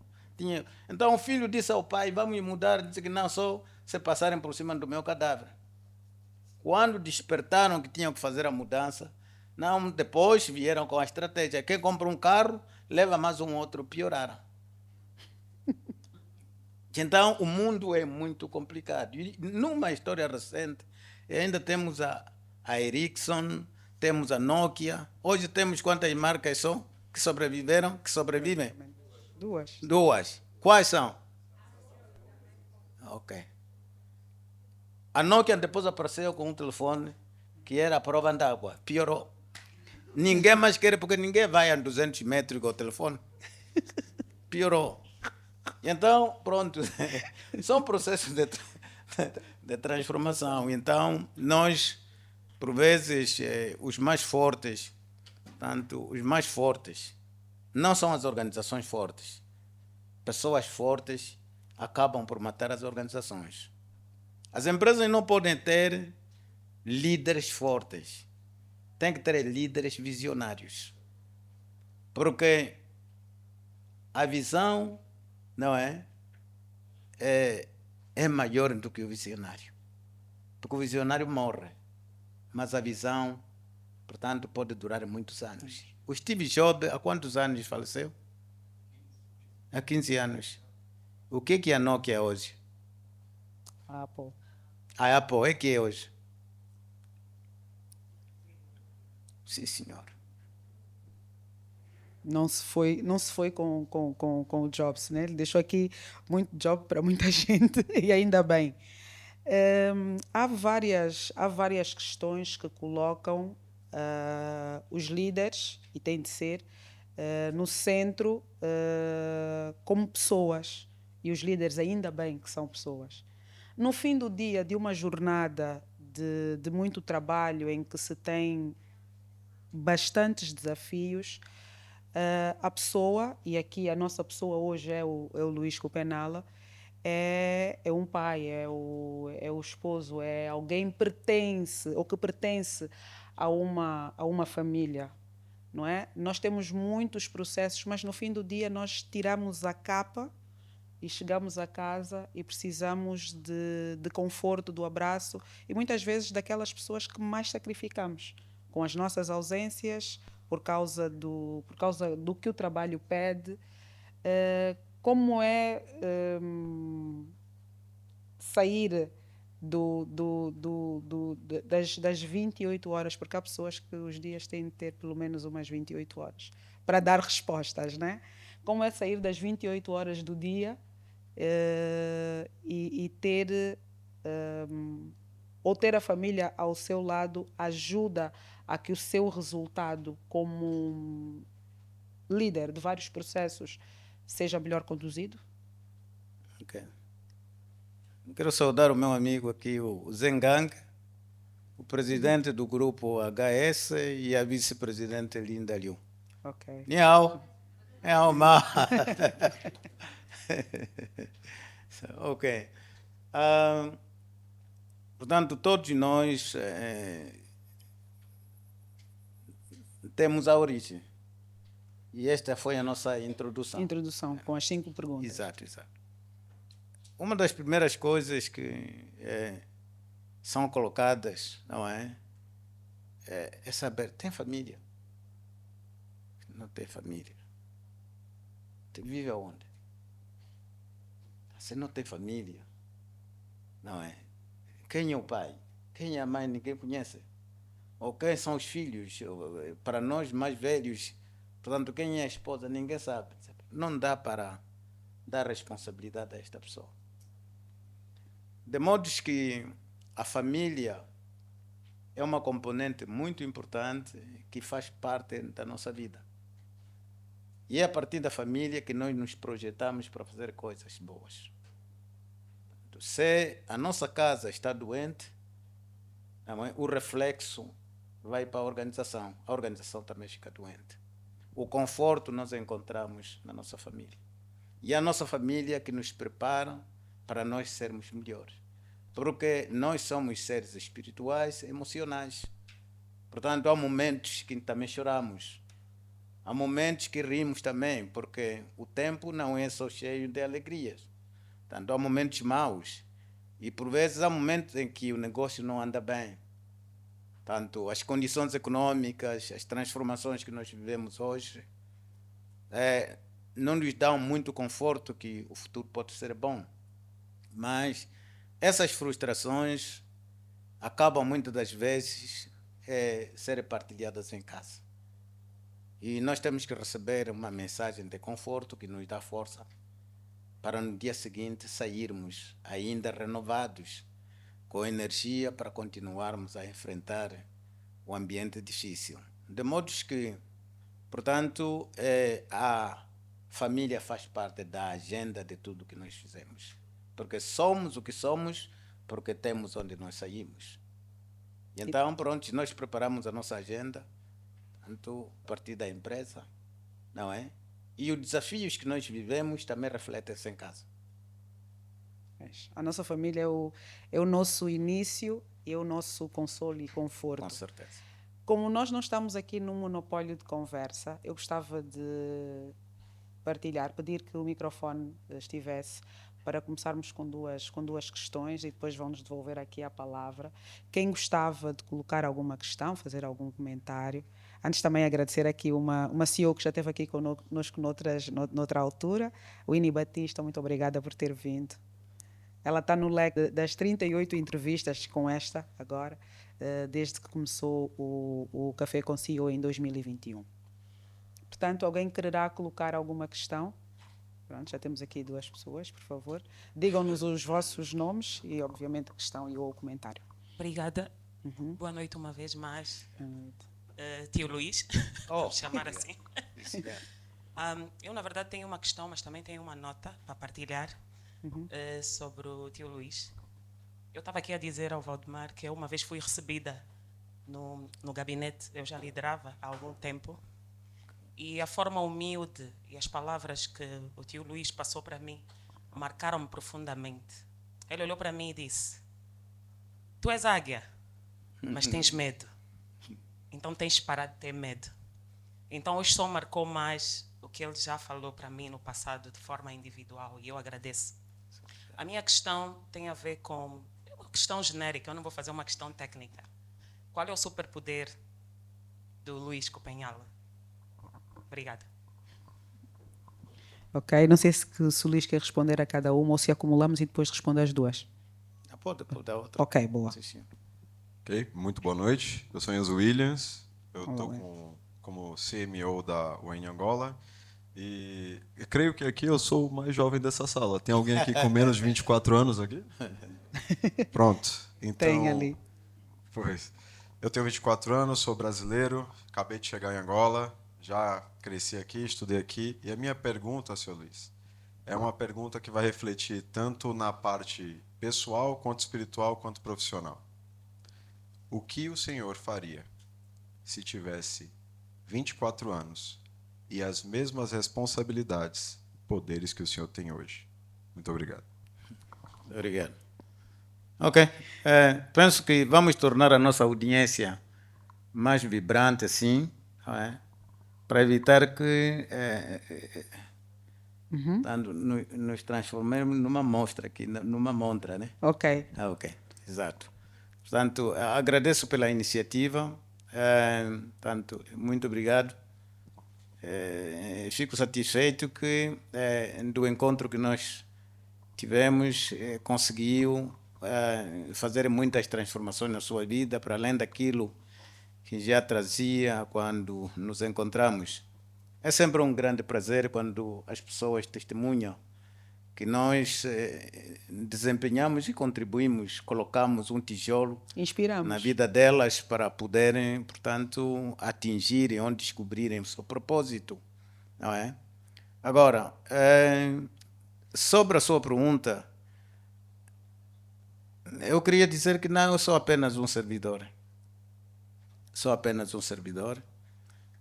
Então o filho disse ao pai: vamos mudar. Disse que não, só se passarem por cima do meu cadáver. Quando despertaram que tinham que fazer a mudança, não, depois vieram com a estratégia: quem compra um carro, leva mais um outro, pioraram. Então o mundo é muito complicado. E numa história recente, ainda temos a Ericsson, temos a Nokia. Hoje temos quantas marcas são que sobreviveram? Que sobrevivem? Duas. Quais são? Ok. A Nokia depois apareceu com um telefone que era a prova d'água. Piorou. Ninguém mais quer, porque ninguém vai a 200 metros com o telefone. Piorou. Então, pronto. São processos de transformação. Então, nós, por vezes, os mais fortes, portanto, os mais fortes, não são as organizações fortes. Pessoas fortes acabam por matar as organizações. As empresas não podem ter líderes fortes. Tem que ter líderes visionários. Porque a visão, não é? É maior do que o visionário. Porque o visionário morre. Mas a visão, portanto, pode durar muitos anos. O Steve Jobs, há quantos anos faleceu? Há 15 anos. O que é a Nokia hoje? A Apple. A Apple é que é hoje? Sim, senhor. Não se foi com o Jobs, né? Ele deixou aqui muito job para muita gente e ainda bem. Há várias questões que colocam os líderes, e tem de ser, no centro como pessoas. E os líderes, ainda bem que são pessoas. No fim do dia, de uma jornada de muito trabalho, em que se tem bastantes desafios, a pessoa, e aqui a nossa pessoa hoje é o Luís Copenala, é um pai, é o esposo, é alguém que pertence a uma família, não é? Nós temos muitos processos, mas no fim do dia nós tiramos a capa e chegamos a casa e precisamos de conforto, do abraço e muitas vezes daquelas pessoas que mais sacrificamos com as nossas ausências por causa do que o trabalho pede. Como é sair das 28 horas, porque há pessoas que os dias têm de ter pelo menos umas 28 horas para dar respostas, né? Como é sair das 28 horas do dia e ter ou ter a família ao seu lado ajuda a que o seu resultado como líder de vários processos seja melhor conduzido? Okay. Quero saudar o meu amigo aqui, o Zengang, o presidente do grupo HS e a vice-presidente Linda Liu. Ok. Ni hao. Ni hao ma. Ok. Portanto, todos nós temos a origem. E esta foi a nossa introdução. Introdução, com as 5 perguntas. Exato, exato. Uma das primeiras coisas que são colocadas, não é? É saber, tem família? Não tem família. Você vive aonde? Você não tem família, não é? Quem é o pai? Quem é a mãe? Ninguém conhece. Ou quem são os filhos? Para nós mais velhos, portanto, quem é a esposa? Ninguém sabe. Não dá para dar responsabilidade a esta pessoa. De modo que a família é uma componente muito importante que faz parte da nossa vida. E é a partir da família que nós nos projetamos para fazer coisas boas. Se a nossa casa está doente, o reflexo vai para a organização também fica doente. O conforto nós encontramos na nossa família. E é a nossa família que nos prepara para nós sermos melhores. Porque nós somos seres espirituais, emocionais. Portanto, há momentos que também choramos. Há momentos que rimos também, porque o tempo não é só cheio de alegrias. Portanto, há momentos maus. E, por vezes, há momentos em que o negócio não anda bem. Portanto, as condições econômicas, as transformações que nós vivemos hoje, não nos dão muito conforto que o futuro pode ser bom. Mas essas frustrações acabam, muitas das vezes, serem partilhadas em casa. E nós temos que receber uma mensagem de conforto que nos dá força para no dia seguinte sairmos ainda renovados, com energia para continuarmos a enfrentar o ambiente difícil. De modo que, portanto, a família faz parte da agenda de tudo que nós fizemos. Porque somos o que somos, porque temos onde nós saímos. E então, pronto, nós preparamos a nossa agenda, tanto a partir da empresa, não é? E os desafios que nós vivemos também refletem-se em casa. A nossa família é o nosso início e é o nosso consolo e conforto. Com certeza. Como nós não estamos aqui num monopólio de conversa, eu gostava de partilhar, pedir que o microfone estivesse para começarmos com duas questões e depois vão-nos devolver aqui a palavra. Quem gostava de colocar alguma questão, fazer algum comentário. Antes também agradecer aqui uma CEO que já esteve aqui conosco noutra altura, Winnie Batista, muito obrigada por ter vindo. Ela está no leque das 38 entrevistas com esta agora, desde que começou o Café com CEO em 2021. Portanto, alguém quererá colocar alguma questão? Pronto, já temos aqui 2 pessoas, por favor. Digam-nos os vossos nomes e, obviamente, a questão e o comentário. Obrigada. Boa noite uma vez mais. Boa noite. Tio Luís, vamos chamar assim. Eu, na verdade, tenho uma questão, mas também tenho uma nota para partilhar sobre o tio Luís. Eu estava aqui a dizer ao Valdemar que eu uma vez fui recebida no gabinete, eu já liderava há algum tempo, e a forma humilde e as palavras que o tio Luís passou para mim marcaram-me profundamente. Ele olhou para mim e disse: tu és águia, mas tens medo. Então tens de parar de ter medo. Então hoje só marcou mais o que ele já falou para mim no passado de forma individual, e eu agradeço. A minha questão tem a ver com uma questão genérica, eu não vou fazer uma questão técnica. Qual é o superpoder do Luís Copenhala? Obrigada. Ok, não sei se o Luís quer responder a cada uma ou se acumulamos e depois responde às 2. Pode dar outra. Ok, boa. Sim. Ok, muito boa noite. Eu sou Enzo Williams, eu estou Olá. como CMO da Wen Angola e eu creio que aqui eu sou o mais jovem dessa sala. Tem alguém aqui com menos de 24 anos aqui? Pronto. Então, Tem ali. Pois. Eu tenho 24 anos, sou brasileiro, acabei de chegar em Angola, já cresci aqui, estudei aqui. E a minha pergunta, Sr. Luís, é uma pergunta que vai refletir tanto na parte pessoal, quanto espiritual, quanto profissional. O que o senhor faria se tivesse 24 anos e as mesmas responsabilidades e poderes que o senhor tem hoje? Muito obrigado. Obrigado. Ok. Penso que vamos tornar a nossa audiência mais vibrante, assim, não é? Para evitar que nos transformemos numa mostra aqui, numa montra, né? Ok. Ok, exato. Portanto, agradeço pela iniciativa. Portanto, muito obrigado. Fico satisfeito que do encontro que nós tivemos conseguiu fazer muitas transformações na sua vida, para além daquilo que já trazia quando nos encontramos. É sempre um grande prazer quando as pessoas testemunham que nós desempenhamos e contribuímos, colocamos um tijolo Inspiramos na vida delas para poderem, portanto, atingirem ou descobrirem o seu propósito, não é? Agora, sobre a sua pergunta, eu queria dizer que não, eu sou apenas um servidor. Sou apenas um servidor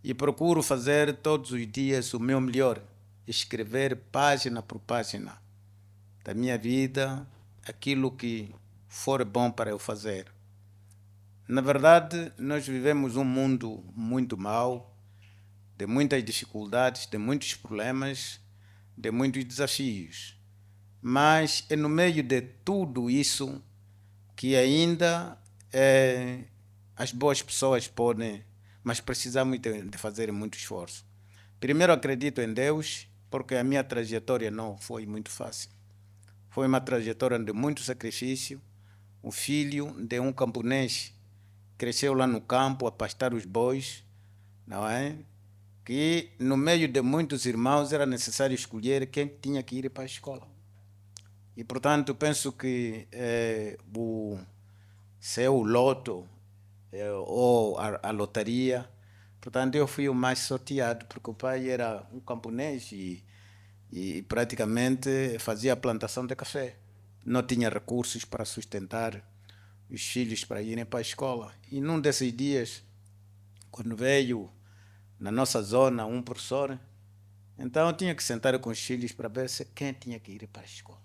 e procuro fazer todos os dias o meu melhor, escrever página por página da minha vida, aquilo que for bom para eu fazer. Na verdade, nós vivemos um mundo muito mau, de muitas dificuldades, de muitos problemas, de muitos desafios. Mas é no meio de tudo isso que ainda as boas pessoas podem, mas precisamos de fazer muito esforço. Primeiro, acredito em Deus, porque a minha trajetória não foi muito fácil. Foi uma trajetória de muito sacrifício. O filho de um camponês cresceu lá no campo a pastar os bois, não é? Que no meio de muitos irmãos era necessário escolher quem tinha que ir para a escola. E, portanto, penso que se é o loto ou a lotaria. Portanto, eu fui o mais sorteado, porque o pai era um camponês e praticamente fazia a plantação de café. Não tinha recursos para sustentar os filhos para irem para a escola. E num desses dias, quando veio na nossa zona um professor, então eu tinha que sentar com os filhos para ver se quem tinha que ir para a escola.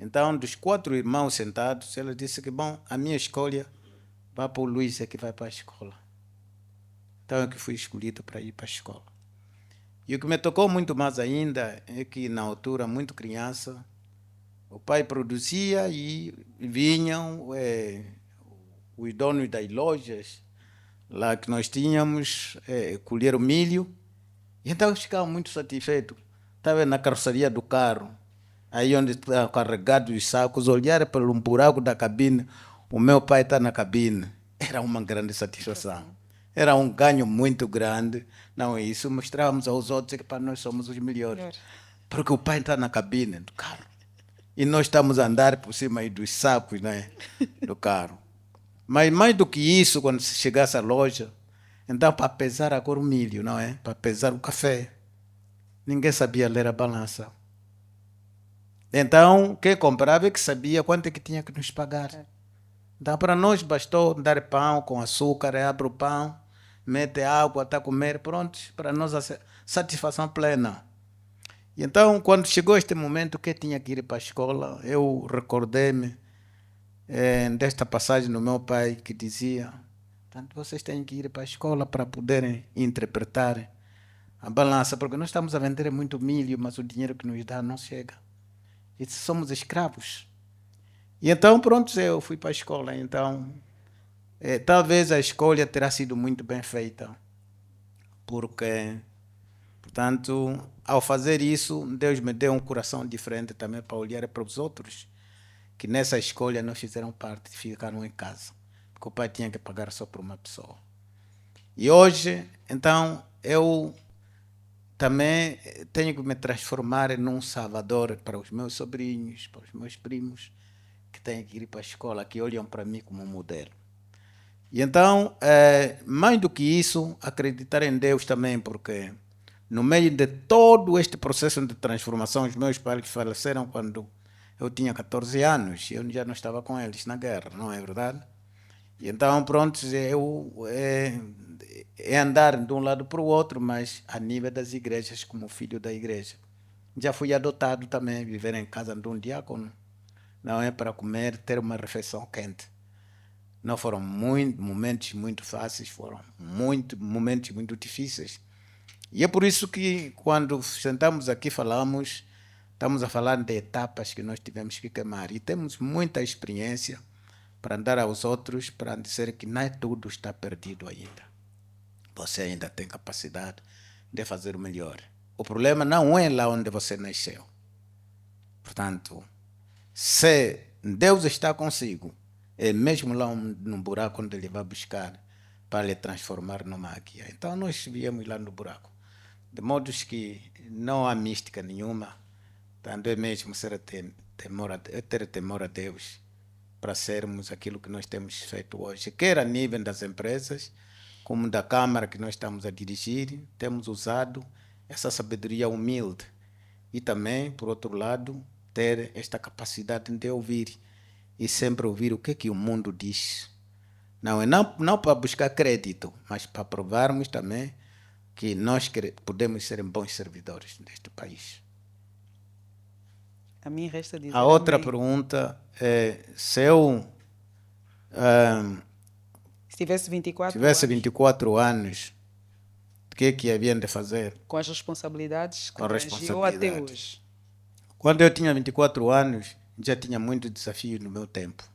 Então, dos 4 irmãos sentados, ele disse que, bom, a minha escolha vai para o Luís, é que vai para a escola. Então, eu que fui escolhido para ir para a escola. E o que me tocou muito mais ainda é que, na altura, muito criança, o pai produzia e vinham os donos das lojas lá que nós tínhamos, colher o milho. E então eu ficava muito satisfeito. Estava na carroceria do carro, aí onde está carregado os sacos, olhar pelo buraco da cabine, o meu pai está na cabine. Era uma grande satisfação. Era um ganho muito grande. Não é isso, mostrávamos aos outros que para nós somos os melhores. Porque o pai está na cabine do carro. E nós estamos a andar por cima aí dos sacos, né, do carro. Mas mais do que isso, quando se chegasse à loja, então para pesar agora o milho, não é? Para pesar o café. Ninguém sabia ler a balança. Então, quem comprava é que sabia quanto é que tinha que nos pagar. Então, para nós bastou dar pão com açúcar, abre o pão, mete água, está a comer, pronto, para nós a satisfação plena. E então, quando chegou este momento que tinha que ir para a escola, eu recordei-me desta passagem do meu pai que dizia: portanto, vocês têm que ir para a escola para poderem interpretar a balança, porque nós estamos a vender muito milho, mas o dinheiro que nos dá não chega. E somos escravos. E então, pronto, eu fui para a escola. Então, talvez a escolha terá sido muito bem feita, porque, portanto, ao fazer isso, Deus me deu um coração diferente também para olhar para os outros, que nessa escolha não fizeram parte, ficaram em casa, porque o pai tinha que pagar só por uma pessoa. E hoje, então, eu também tenho que me transformar num salvador para os meus sobrinhos, para os meus primos, que têm que ir para a escola, que olham para mim como um modelo. E então, mais do que isso, acreditar em Deus também, porque no meio de todo este processo de transformação, os meus pais faleceram quando eu tinha 14 anos, eu já não estava com eles na guerra, não é verdade? E então, pronto, eu andar de um lado para o outro, mas a nível das igrejas, como filho da igreja. Já fui adotado também, viver em casa de um diácono, não é, para comer, ter uma refeição quente. Não foram momentos muito fáceis, foram momentos muito difíceis. E é por isso que, quando sentamos aqui, estamos a falar de etapas que nós tivemos que queimar. E temos muita experiência para dar aos outros, para dizer que não é tudo está perdido ainda. Você ainda tem capacidade de fazer o melhor. O problema não é lá onde você nasceu. Portanto, se Deus está consigo, é mesmo lá no buraco onde Ele vai buscar para lhe transformar numa águia. Então, nós viemos lá no buraco. De modo que não há mística nenhuma, tanto é mesmo ter temor a Deus para sermos aquilo que nós temos feito hoje, quer a nível das empresas, como da Câmara que nós estamos a dirigir, temos usado essa sabedoria humilde e também, por outro lado, ter esta capacidade de ouvir e sempre ouvir o que o mundo diz. Não para buscar crédito, mas para provarmos também que nós podemos ser bons servidores deste país. A mim resta dizer a outra amém. pergunta é: se eu Se tivesse 24 tivesse anos, 24 anos, o que havia de fazer? com as responsabilidades que Com a abrangiu até responsabilidade. hoje. Quando eu tinha 24 anos, já tinha muitos desafios no meu tempo.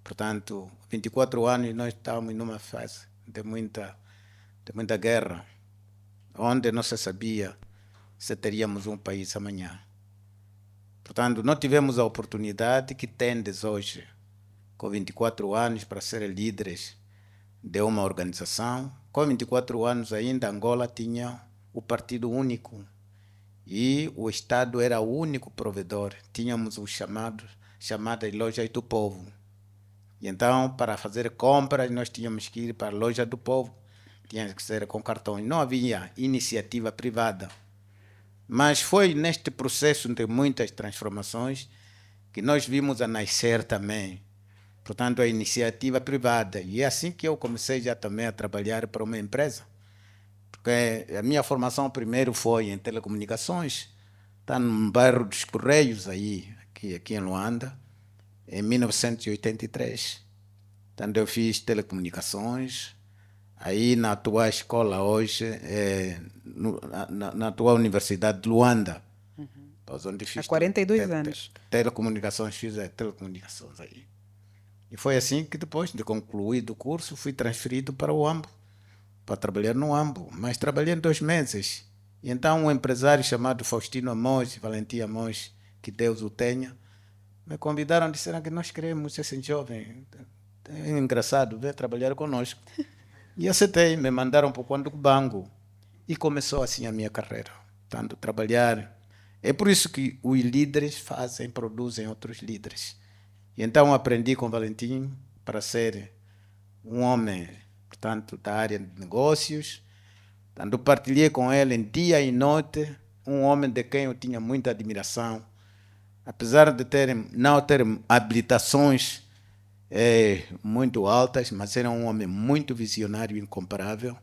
Portanto, 24 anos nós estávamos numa fase de muita guerra, onde não se sabia se teríamos um país amanhã. Portanto, não tivemos a oportunidade que tendes hoje, com 24 anos, para ser líderes de uma organização. Com 24 anos ainda, Angola tinha o partido único e o Estado era o único provedor. Tínhamos os chamadas lojas do povo, E então, para fazer compras, nós tínhamos que ir para a loja do povo, tinha que ser com cartões. Não havia iniciativa privada. Mas foi neste processo de muitas transformações que nós vimos a nascer também, portanto, a iniciativa privada. E é assim que eu comecei já também a trabalhar para uma empresa. Porque a minha formação primeiro foi em telecomunicações, está no bairro dos Correios, aqui em Luanda, em 1983. Então, eu fiz telecomunicações. Aí, na atual escola hoje, na atual Universidade de Luanda, onde fiz Há 42 anos. Telecomunicações, fiz telecomunicações aí. E foi assim que, depois de concluído o curso, fui transferido para o AMBO, para trabalhar no AMBO. Mas trabalhei 2 meses. E então, um empresário chamado Faustino Amós, Valentim Amós, que Deus o tenha, me convidaram e disseram que nós queremos esse jovem. É engraçado, vem trabalhar conosco. E aceitei, me mandaram para o Conde Banco. E começou assim a minha carreira. Tanto trabalhar. É por isso que os líderes produzem outros líderes. E então aprendi com Valentim para ser um homem, portanto, da área de negócios. Tanto partilhei com ele dia e noite, um homem de quem eu tinha muita admiração. Apesar de não ter habilitações muito altas, mas era um homem muito visionário e incomparável,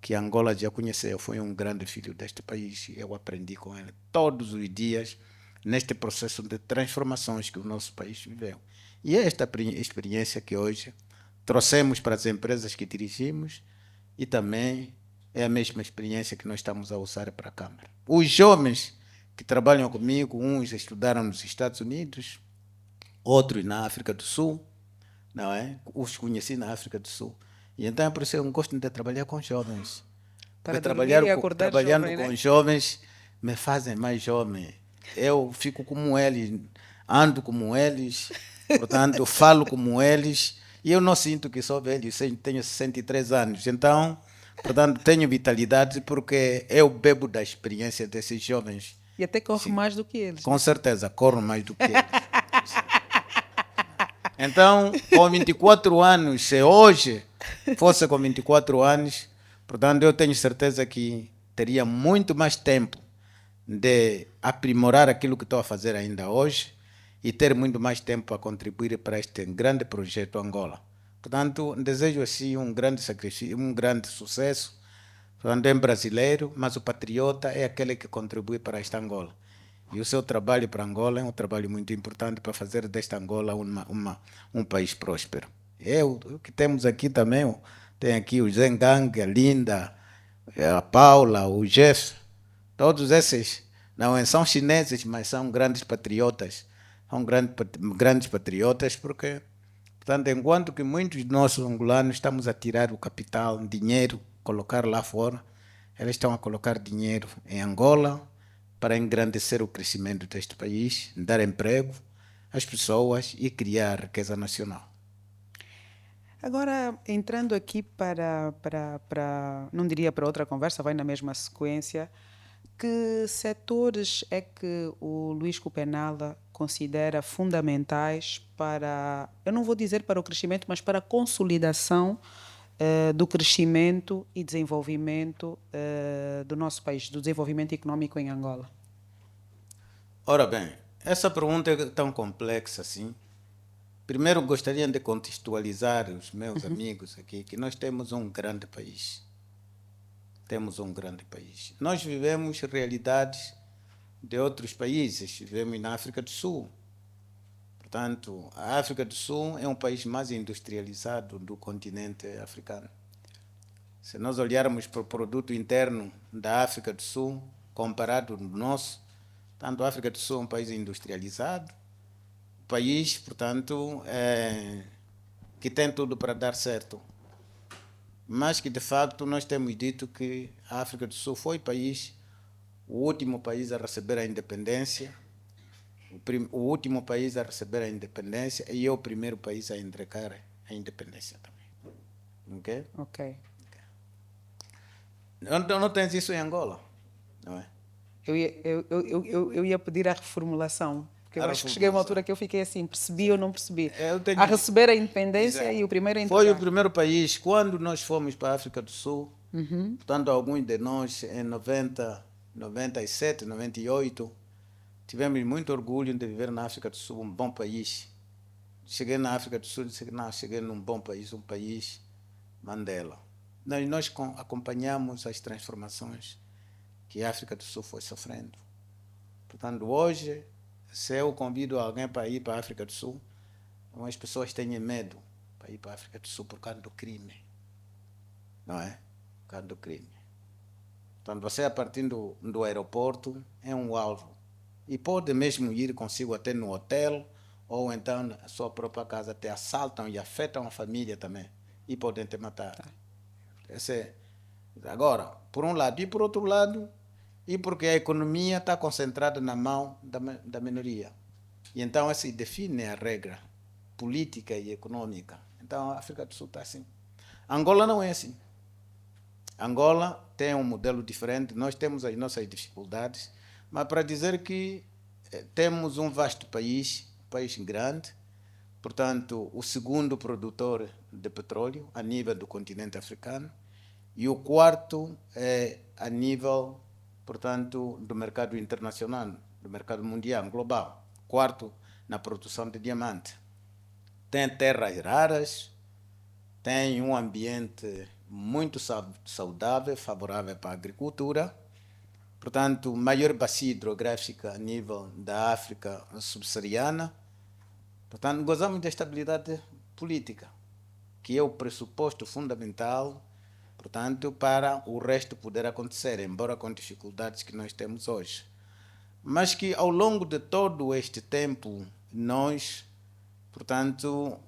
que Angola já conheceu. Foi um grande filho deste país e eu aprendi com ele todos os dias neste processo de transformações que o nosso país viveu. E é esta experiência que hoje trouxemos para as empresas que dirigimos e também é a mesma experiência que nós estamos a usar para a Câmara. Os jovens que trabalham comigo, uns estudaram nos Estados Unidos, outros na África do Sul, não é? Os conheci na África do Sul. E então é por isso que eu gosto de trabalhar com jovens. Para trabalhando jovem, com né? jovens me fazem mais jovem. Eu fico como eles, ando como eles, portanto, falo como eles, e eu não sinto que sou velho, tenho 63 anos. Então, portanto, tenho vitalidade porque eu bebo da experiência desses jovens. E até corre Sim. mais do que eles. Com certeza, corro mais do que eles. Então, com 24 anos, se hoje fosse com 24 anos, portanto, eu tenho certeza que teria muito mais tempo de aprimorar aquilo que estou a fazer ainda hoje e ter muito mais tempo a contribuir para este grande projeto Angola. Portanto, desejo assim um grande sacrifício, um grande sucesso. Portanto, é brasileiro, mas o patriota é aquele que contribui para esta Angola. E o seu trabalho para Angola é um trabalho muito importante para fazer desta Angola um país próspero. O que temos aqui também, tem aqui o Zengang, a Linda, a Paula, o Jeff, todos esses não são chineses, mas são grandes patriotas. São grandes patriotas porque, portanto, enquanto que muitos de nós angolanos estamos a tirar o capital, dinheiro, colocar lá fora, eles estão a colocar dinheiro em Angola, para engrandecer o crescimento deste país, dar emprego às pessoas e criar riqueza nacional. Agora, entrando aqui não diria para outra conversa, vai na mesma sequência, que setores é que o Luís Kupenala considera fundamentais para, eu não vou dizer para o crescimento, mas para a consolidação do crescimento e desenvolvimento do nosso país, do desenvolvimento econômico em Angola? Ora bem, essa pergunta é tão complexa assim. Primeiro, gostaria de contextualizar os meus amigos aqui que nós temos um grande país. Temos um grande país. Nós vivemos realidades de outros países. Vivemos na África do Sul. Portanto, a África do Sul é um país mais industrializado do continente africano. Se nós olharmos para o produto interno da África do Sul, comparado ao nosso, tanto a África do Sul é um país industrializado, um país, portanto, que tem tudo para dar certo. Mas que, de facto, nós temos dito que a África do Sul foi o último país a receber a independência, o último país a receber a independência e é o primeiro país a entregar a independência também. Ok. Não tens isso em Angola, não é? Eu ia pedir a reformulação, Porque eu acho que cheguei a uma altura que eu fiquei assim, percebi ou não percebi. tenho... A receber a independência e o primeiro a entregar. Foi o primeiro país, quando nós fomos para a África do Sul, portanto, alguns de nós, em 90, 97, 98, tivemos muito orgulho de viver na África do Sul, um bom país. Cheguei na África do Sul e disse, não, cheguei num bom país, um país Mandela. Nós acompanhamos as transformações que a África do Sul foi sofrendo. Portanto, hoje, se eu convido alguém para ir para a África do Sul, as pessoas têm medo para ir para a África do Sul por causa do crime. Não é? Por causa do crime. Portanto, você, a partir do aeroporto, é um alvo. E pode mesmo ir consigo até no hotel, ou então na sua própria casa, te assaltam e afetam a família também. E podem te matar. Agora, por um lado. E por outro lado, e porque a economia está concentrada na mão da minoria. E então essa define a regra política e econômica. Então a África do Sul está assim. Angola não é assim. Angola tem um modelo diferente, nós temos as nossas dificuldades, mas para dizer que temos um vasto país, um país grande, portanto, o segundo produtor de petróleo a nível do continente africano e o quarto a nível, portanto, do mercado internacional, do mercado mundial, global. Quarto na produção de diamante. Tem terras raras, tem um ambiente muito saudável, favorável para a agricultura. Portanto, maior bacia hidrográfica a nível da África subsaariana. Portanto, gozamos de estabilidade política, que é o pressuposto fundamental, portanto, para o resto poder acontecer, embora com dificuldades que nós temos hoje. Mas que ao longo de todo este tempo, nós, portanto,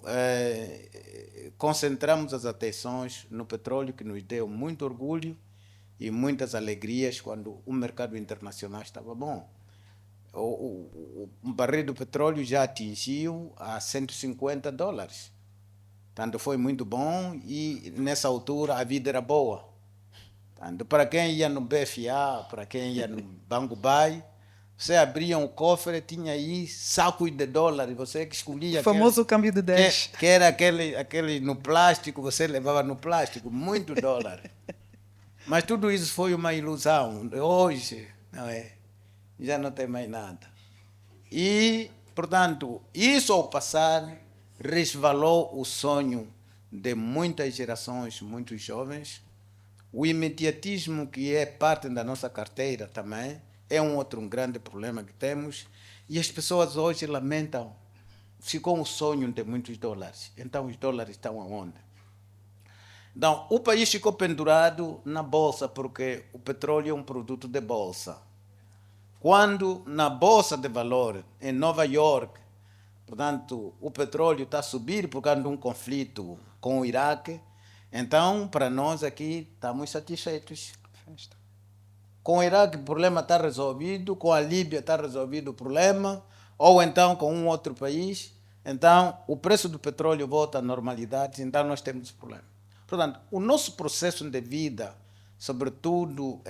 concentramos as atenções no petróleo, que nos deu muito orgulho e muitas alegrias quando o mercado internacional estava bom. O barril do petróleo já atingiu a $150. Tanto foi muito bom e nessa altura a vida era boa. Tanto para quem ia no BFA, para quem ia no Banco Bay, você abria um cofre, tinha aí sacos de dólares, você que escolhia. O famoso câmbio de 10. Que era aquele no plástico, você levava no plástico, muito dólar. Mas tudo isso foi uma ilusão. Hoje, não é? Já não tem mais nada. E, portanto, isso ao passar resvalou o sonho de muitas gerações, muitos jovens. O imediatismo, que é parte da nossa carteira também, é um grande problema que temos. E as pessoas hoje lamentam. Ficou um sonho de muitos dólares. Então, os dólares estão aonde? Então, o país ficou pendurado na bolsa, porque o petróleo é um produto de bolsa. Quando na bolsa de valor em Nova York, portanto, o petróleo está a subir por causa de um conflito com o Iraque, então, para nós aqui, estamos satisfeitos. Com o Iraque o problema está resolvido, com a Líbia está resolvido o problema, ou então com um outro país, então o preço do petróleo volta à normalidade, então nós temos problema. Portanto, o nosso processo de vida, sobretudo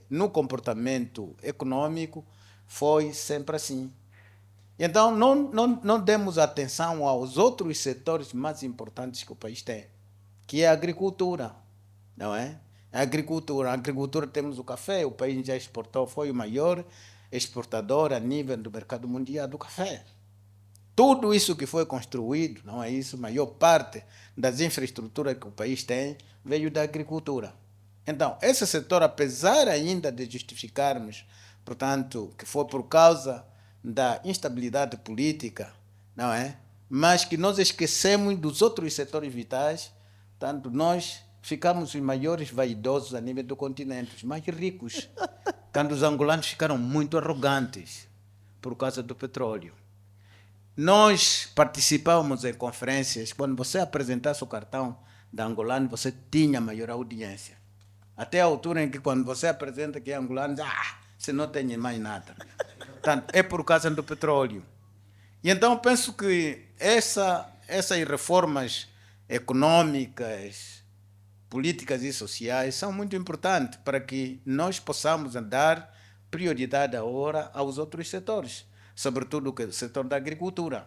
no comportamento econômico, foi sempre assim. Então, não demos atenção aos outros setores mais importantes que o país tem, que é a agricultura, não é? A agricultura temos o café, o país já exportou, foi o maior exportador a nível do mercado mundial do café. Tudo isso que foi construído, não é isso? A maior parte das infraestruturas que o país tem veio da agricultura. Então, esse setor, apesar ainda de justificarmos, portanto, que foi por causa da instabilidade política, não é? Mas que nós esquecemos dos outros setores vitais, tanto nós ficamos os maiores vaidosos a nível do continente, os mais ricos. Tanto os angolanos ficaram muito arrogantes por causa do petróleo. Nós participávamos em conferências, quando você apresentasse o cartão da angolano, você tinha maior audiência. Até a altura em que quando você apresenta que é angolano, você não tem mais nada. Portanto, é por causa do petróleo. E então penso que essas reformas econômicas, políticas e sociais são muito importantes para que nós possamos dar prioridade agora aos outros setores. sobretudo o setor da agricultura.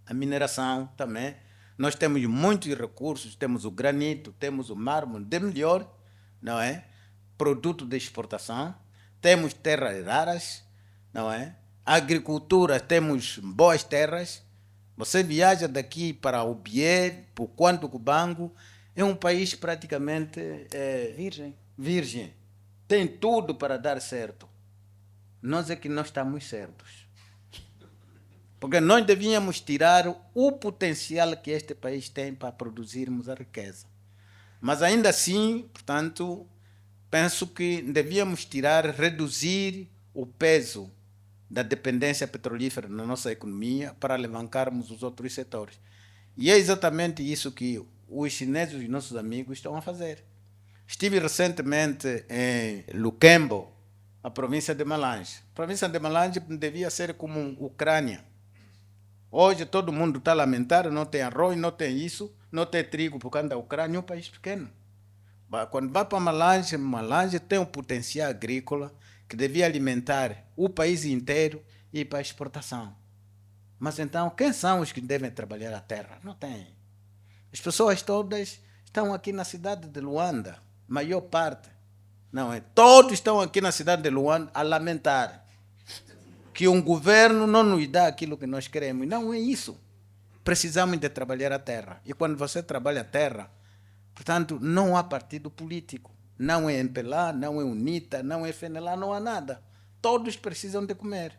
A mineração também. Nós temos muitos recursos, temos o granito, temos o mármore, de melhor, não é? Produto de exportação. Temos terras raras, não é? Agricultura, temos boas terras. Você viaja daqui para o Bié, para o Quanto Cubango, é um país praticamente virgem. Tem tudo para dar certo. Nós é que não estamos certos. Porque nós devíamos tirar o potencial que este país tem para produzirmos a riqueza. Mas ainda assim, portanto, penso que devíamos reduzir o peso da dependência petrolífera na nossa economia para alavancarmos os outros setores. E é exatamente isso que os chineses, os nossos amigos, estão a fazer. Estive recentemente em Luquembo, a província de Malange. A província de Malange devia ser como Ucrânia. Hoje todo mundo está a lamentar, não tem arroz, não tem isso, não tem trigo por causa da Ucrânia, é um país pequeno. Quando vai para Malange tem um potencial agrícola que devia alimentar o país inteiro e ir para a exportação. Mas então, quem são os que devem trabalhar a terra? Não tem. As pessoas todas estão aqui na cidade de Luanda, maior parte. Não é? Todos estão aqui na cidade de Luanda a lamentar que um governo não nos dá aquilo que nós queremos. Não é isso. Precisamos de trabalhar a terra. E quando você trabalha a terra, portanto, não há partido político. Não é MPLA, não é UNITA, não é FNLA, não há nada. Todos precisam de comer.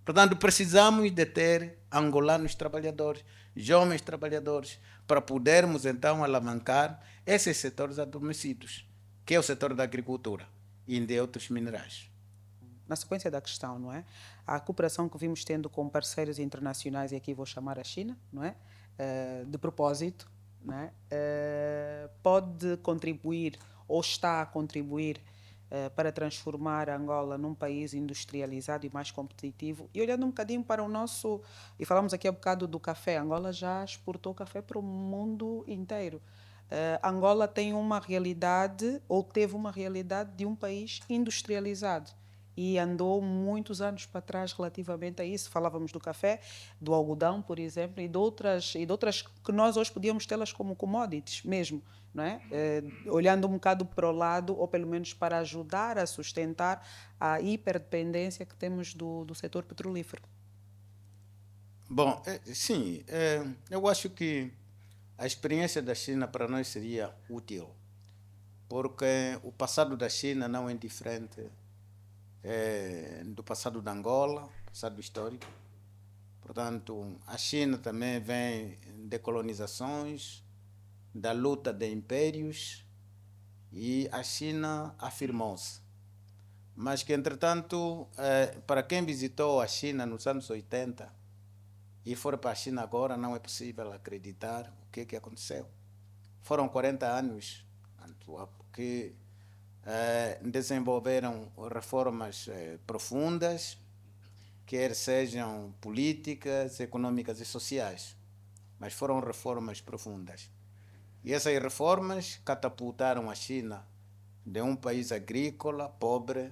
Portanto, precisamos de ter angolanos trabalhadores, jovens trabalhadores, para podermos, então, alavancar esses setores adormecidos, que é o setor da agricultura e de outros minerais. Na sequência da questão, não é? A cooperação que vimos tendo com parceiros internacionais, e aqui vou chamar a China, não é? De propósito, não é? Pode contribuir ou está a contribuir para transformar Angola num país industrializado e mais competitivo. E olhando um bocadinho para o nosso... E falamos aqui há um bocado do café. Angola já exportou café para o mundo inteiro. Angola tem uma realidade, ou teve uma realidade, de um país industrializado. E andou muitos anos para trás relativamente a isso. Falávamos do café, do algodão, por exemplo, e de outras que nós hoje podíamos tê-las como commodities mesmo, não é? Olhando um bocado para o lado, ou pelo menos para ajudar a sustentar a hiperdependência que temos do setor petrolífero. Bom, sim, eu acho que a experiência da China para nós seria útil, porque o passado da China não é diferente do passado da Angola, passado histórico. Portanto, a China também vem de colonizações, da luta de impérios, e a China afirmou-se. Mas que, entretanto, para quem visitou a China nos anos 80 e for para a China agora, não é possível acreditar o que aconteceu. Foram 40 anos que desenvolveram reformas profundas, quer sejam políticas, econômicas e sociais, mas foram reformas profundas. E essas reformas catapultaram a China de um país agrícola, pobre,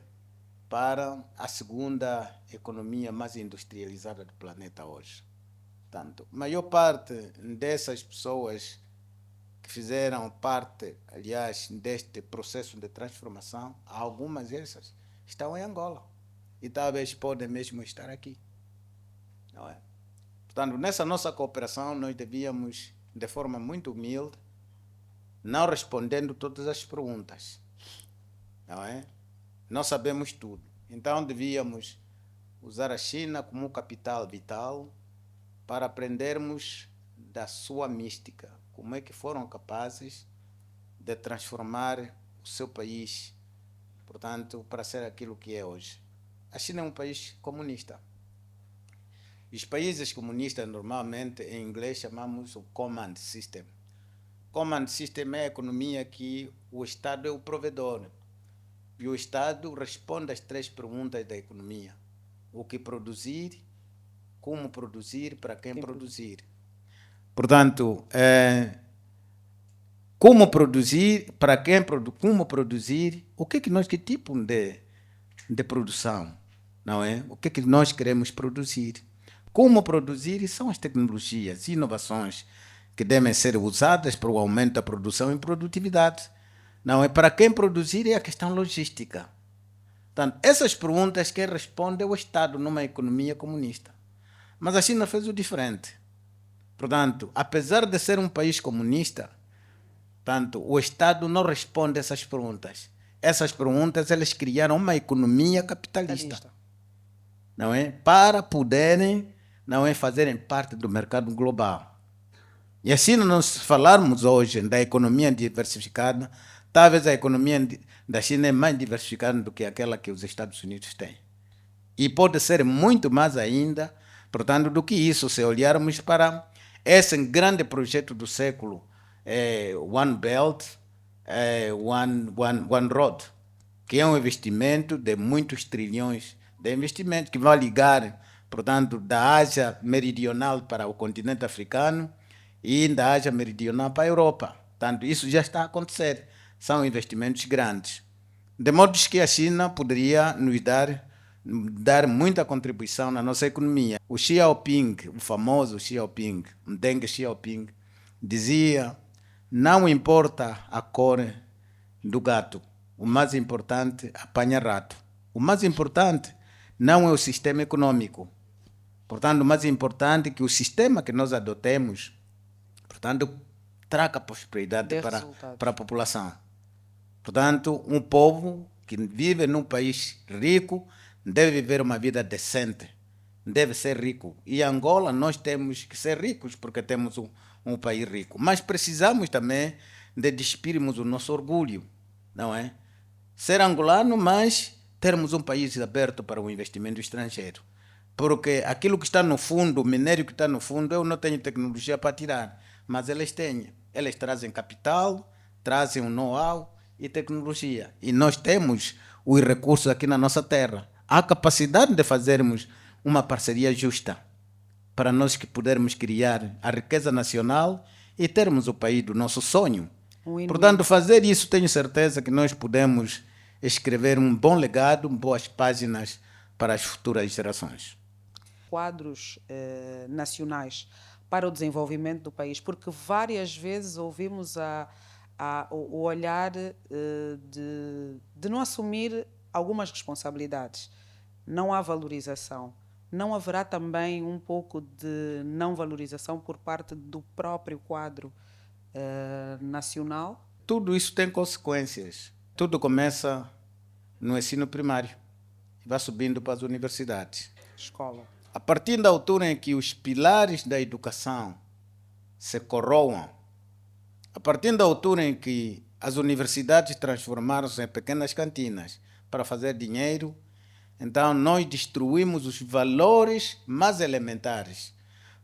para a segunda economia mais industrializada do planeta hoje. Portanto, a maior parte dessas pessoas que fizeram parte, aliás, deste processo de transformação, algumas dessas estão em Angola e talvez podem mesmo estar aqui. Não é? Portanto, nessa nossa cooperação, nós devíamos, de forma muito humilde, não respondendo todas as perguntas, não é? Nós sabemos tudo. Então, devíamos usar a China como capital vital para aprendermos da sua mística, como é que foram capazes de transformar o seu país, portanto, para ser aquilo que é hoje. A China é um país comunista. Os países comunistas, normalmente, em inglês, chamamos o Command System. Command System é a economia que o Estado é o provedor. E o Estado responde às 3 perguntas da economia. O que produzir, como produzir, para quem produzir. Portanto, como produzir, para quem produzir, como produzir, que tipo de produção. não é? O que nós queremos produzir? Como produzir? E são as tecnologias, inovações que devem ser usadas para o aumento da produção e produtividade. Não é? Para quem produzir é a questão logística. Portanto, essas perguntas quem responde é o Estado numa economia comunista. Mas a China fez o diferente. Portanto, apesar de ser um país comunista, portanto, o Estado não responde essas perguntas. Essas perguntas, eles criaram uma economia capitalista. Não é? Para poderem, não é, fazerem parte do mercado global. E assim, nós falarmos hoje da economia diversificada, talvez a economia da China é mais diversificada do que aquela que os Estados Unidos têm. E pode ser muito mais ainda, portanto, do que isso, se olharmos para esse grande projeto do século, One Belt, One Road, que é um investimento de muitos trilhões de investimento que vai ligar, portanto, da Ásia Meridional para o continente africano e da Ásia Meridional para a Europa. Portanto, isso já está a acontecer. São investimentos grandes. De modo que a China poderia nos dar muita contribuição na nossa economia. O Xi Jinping, o famoso Xi Jinping, Deng Xiaoping, dizia: não importa a cor do gato, o mais importante é apanhar rato. O mais importante não é o sistema econômico. Portanto, o mais importante é que o sistema que nós adotemos, portanto, traga prosperidade para a população. Portanto, um povo que vive num país rico deve viver uma vida decente, deve ser rico. E Angola, nós temos que ser ricos porque temos um país rico. Mas precisamos também de despirmos o nosso orgulho, não é? Ser angolano, mas termos um país aberto para o investimento estrangeiro. Porque aquilo que está no fundo, o minério que está no fundo, eu não tenho tecnologia para tirar, mas eles têm. Eles trazem capital, trazem um know-how e tecnologia. E nós temos os recursos aqui na nossa terra. Há capacidade de fazermos uma parceria justa para nós que pudermos criar a riqueza nacional e termos o país do nosso sonho. Portanto, fazer isso, tenho certeza que nós podemos escrever um bom legado, boas páginas para as futuras gerações. Quadros nacionais para o desenvolvimento do país, porque várias vezes ouvimos o olhar de não assumir algumas responsabilidades. Não há valorização. Não haverá também um pouco de não valorização por parte do próprio quadro nacional? Tudo isso tem consequências. Tudo começa no ensino primário e vai subindo para as universidades. Escola. A partir da altura em que os pilares da educação se corroam, a partir da altura em que as universidades transformaram-se em pequenas cantinas para fazer dinheiro, então nós destruímos os valores mais elementares.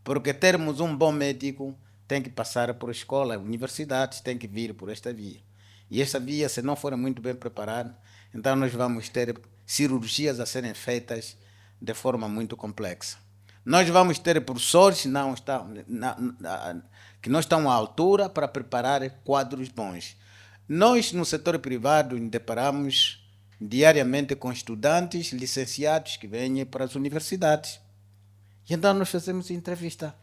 Porque termos um bom médico tem que passar por escola, universidades tem que vir por esta via. E esta via, se não for muito bem preparada, então nós vamos ter cirurgias a serem feitas de forma muito complexa. Nós vamos ter professores que não estão à altura para preparar quadros bons. Nós, no setor privado, nos deparamos diariamente com estudantes licenciados que vêm para as universidades. E então nós fazemos entrevista.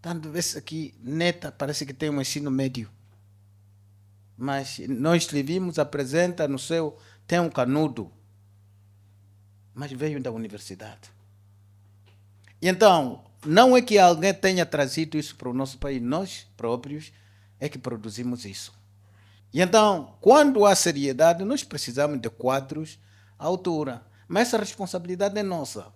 Tanto esse aqui, neta, parece que tem um ensino médio. Mas nós lhe vimos, apresenta no seu, tem um canudo. Mas veio da universidade. E então, não é que alguém tenha trazido isso para o nosso país, nós próprios é que produzimos isso. E então, quando há seriedade, nós precisamos de quadros à altura. Mas essa responsabilidade é nossa.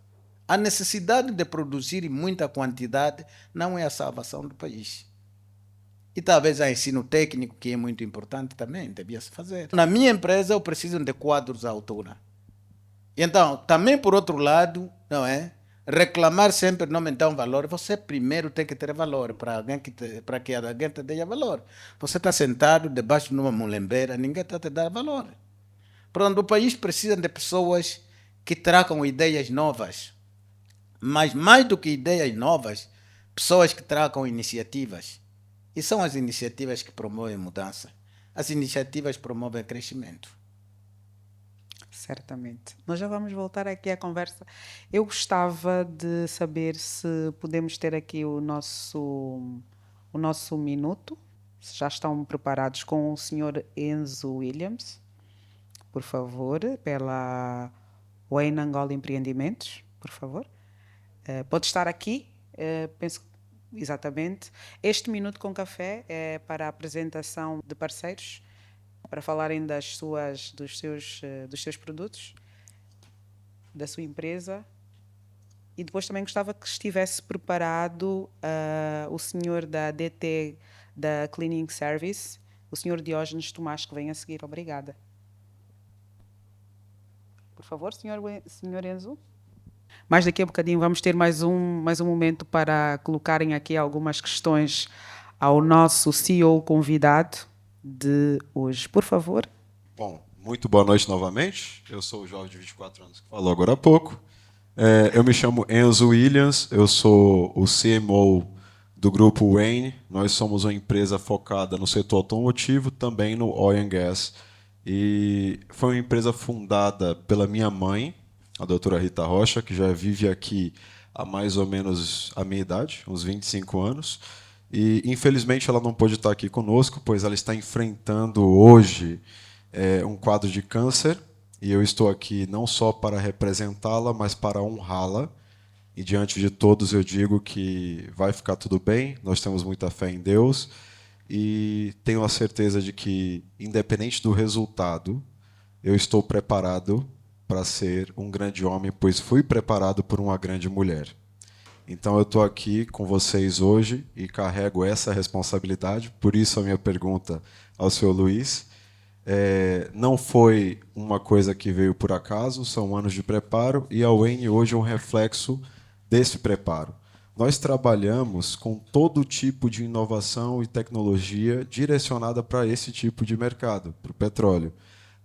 A necessidade de produzir em muita quantidade não é a salvação do país. E talvez há ensino técnico, que é muito importante também, devia se fazer. Na minha empresa, eu preciso de quadros à altura. Então, também por outro lado, não é? Reclamar sempre não me dá um valor. Você primeiro tem que ter valor para que alguém te dê valor. Você está sentado debaixo de uma mulembeira, ninguém está te dando valor. Portanto, o país precisa de pessoas que tragam ideias novas. Mas mais do que ideias novas, pessoas que tragam iniciativas. E são as iniciativas que promovem mudança. As iniciativas promovem crescimento. Certamente. Nós já vamos voltar aqui à conversa. Eu gostava de saber se podemos ter aqui o nosso minuto. Se já estão preparados com o Sr. Enzo Williams, por favor, pela Wayne Angola Empreendimentos, por favor. Pode estar aqui, penso exatamente. Este Minuto com Café é para a apresentação de parceiros, para falarem dos seus produtos, da sua empresa. E depois também gostava que estivesse preparado o senhor da DT, da Cleaning Service, o senhor Diógenes Tomás, que vem a seguir. Obrigada. Por favor, senhor Enzo. Mais daqui a bocadinho vamos ter mais um momento para colocarem aqui algumas questões ao nosso CEO convidado de hoje. Por favor. Bom, muito boa noite novamente. Eu sou o jovem de 24 anos que falou agora há pouco. Eu me chamo Enzo Williams, eu sou o CMO do Grupo Wayne. Nós somos uma empresa focada no setor automotivo, também no oil and gas. E foi uma empresa fundada pela minha mãe, a doutora Rita Rocha, que já vive aqui há mais ou menos a minha idade, uns 25 anos. E, infelizmente, ela não pôde estar aqui conosco, pois ela está enfrentando hoje um quadro de câncer. E eu estou aqui não só para representá-la, mas para honrá-la. E, diante de todos, eu digo que vai ficar tudo bem, nós temos muita fé em Deus. E tenho a certeza de que, independente do resultado, eu estou preparado para ser um grande homem, pois fui preparado por uma grande mulher. Então, eu estou aqui com vocês hoje e carrego essa responsabilidade. Por isso, a minha pergunta ao senhor Luiz. Não foi uma coisa que veio por acaso, são anos de preparo, e a Wayne hoje é um reflexo desse preparo. Nós trabalhamos com todo tipo de inovação e tecnologia direcionada para esse tipo de mercado, para o petróleo.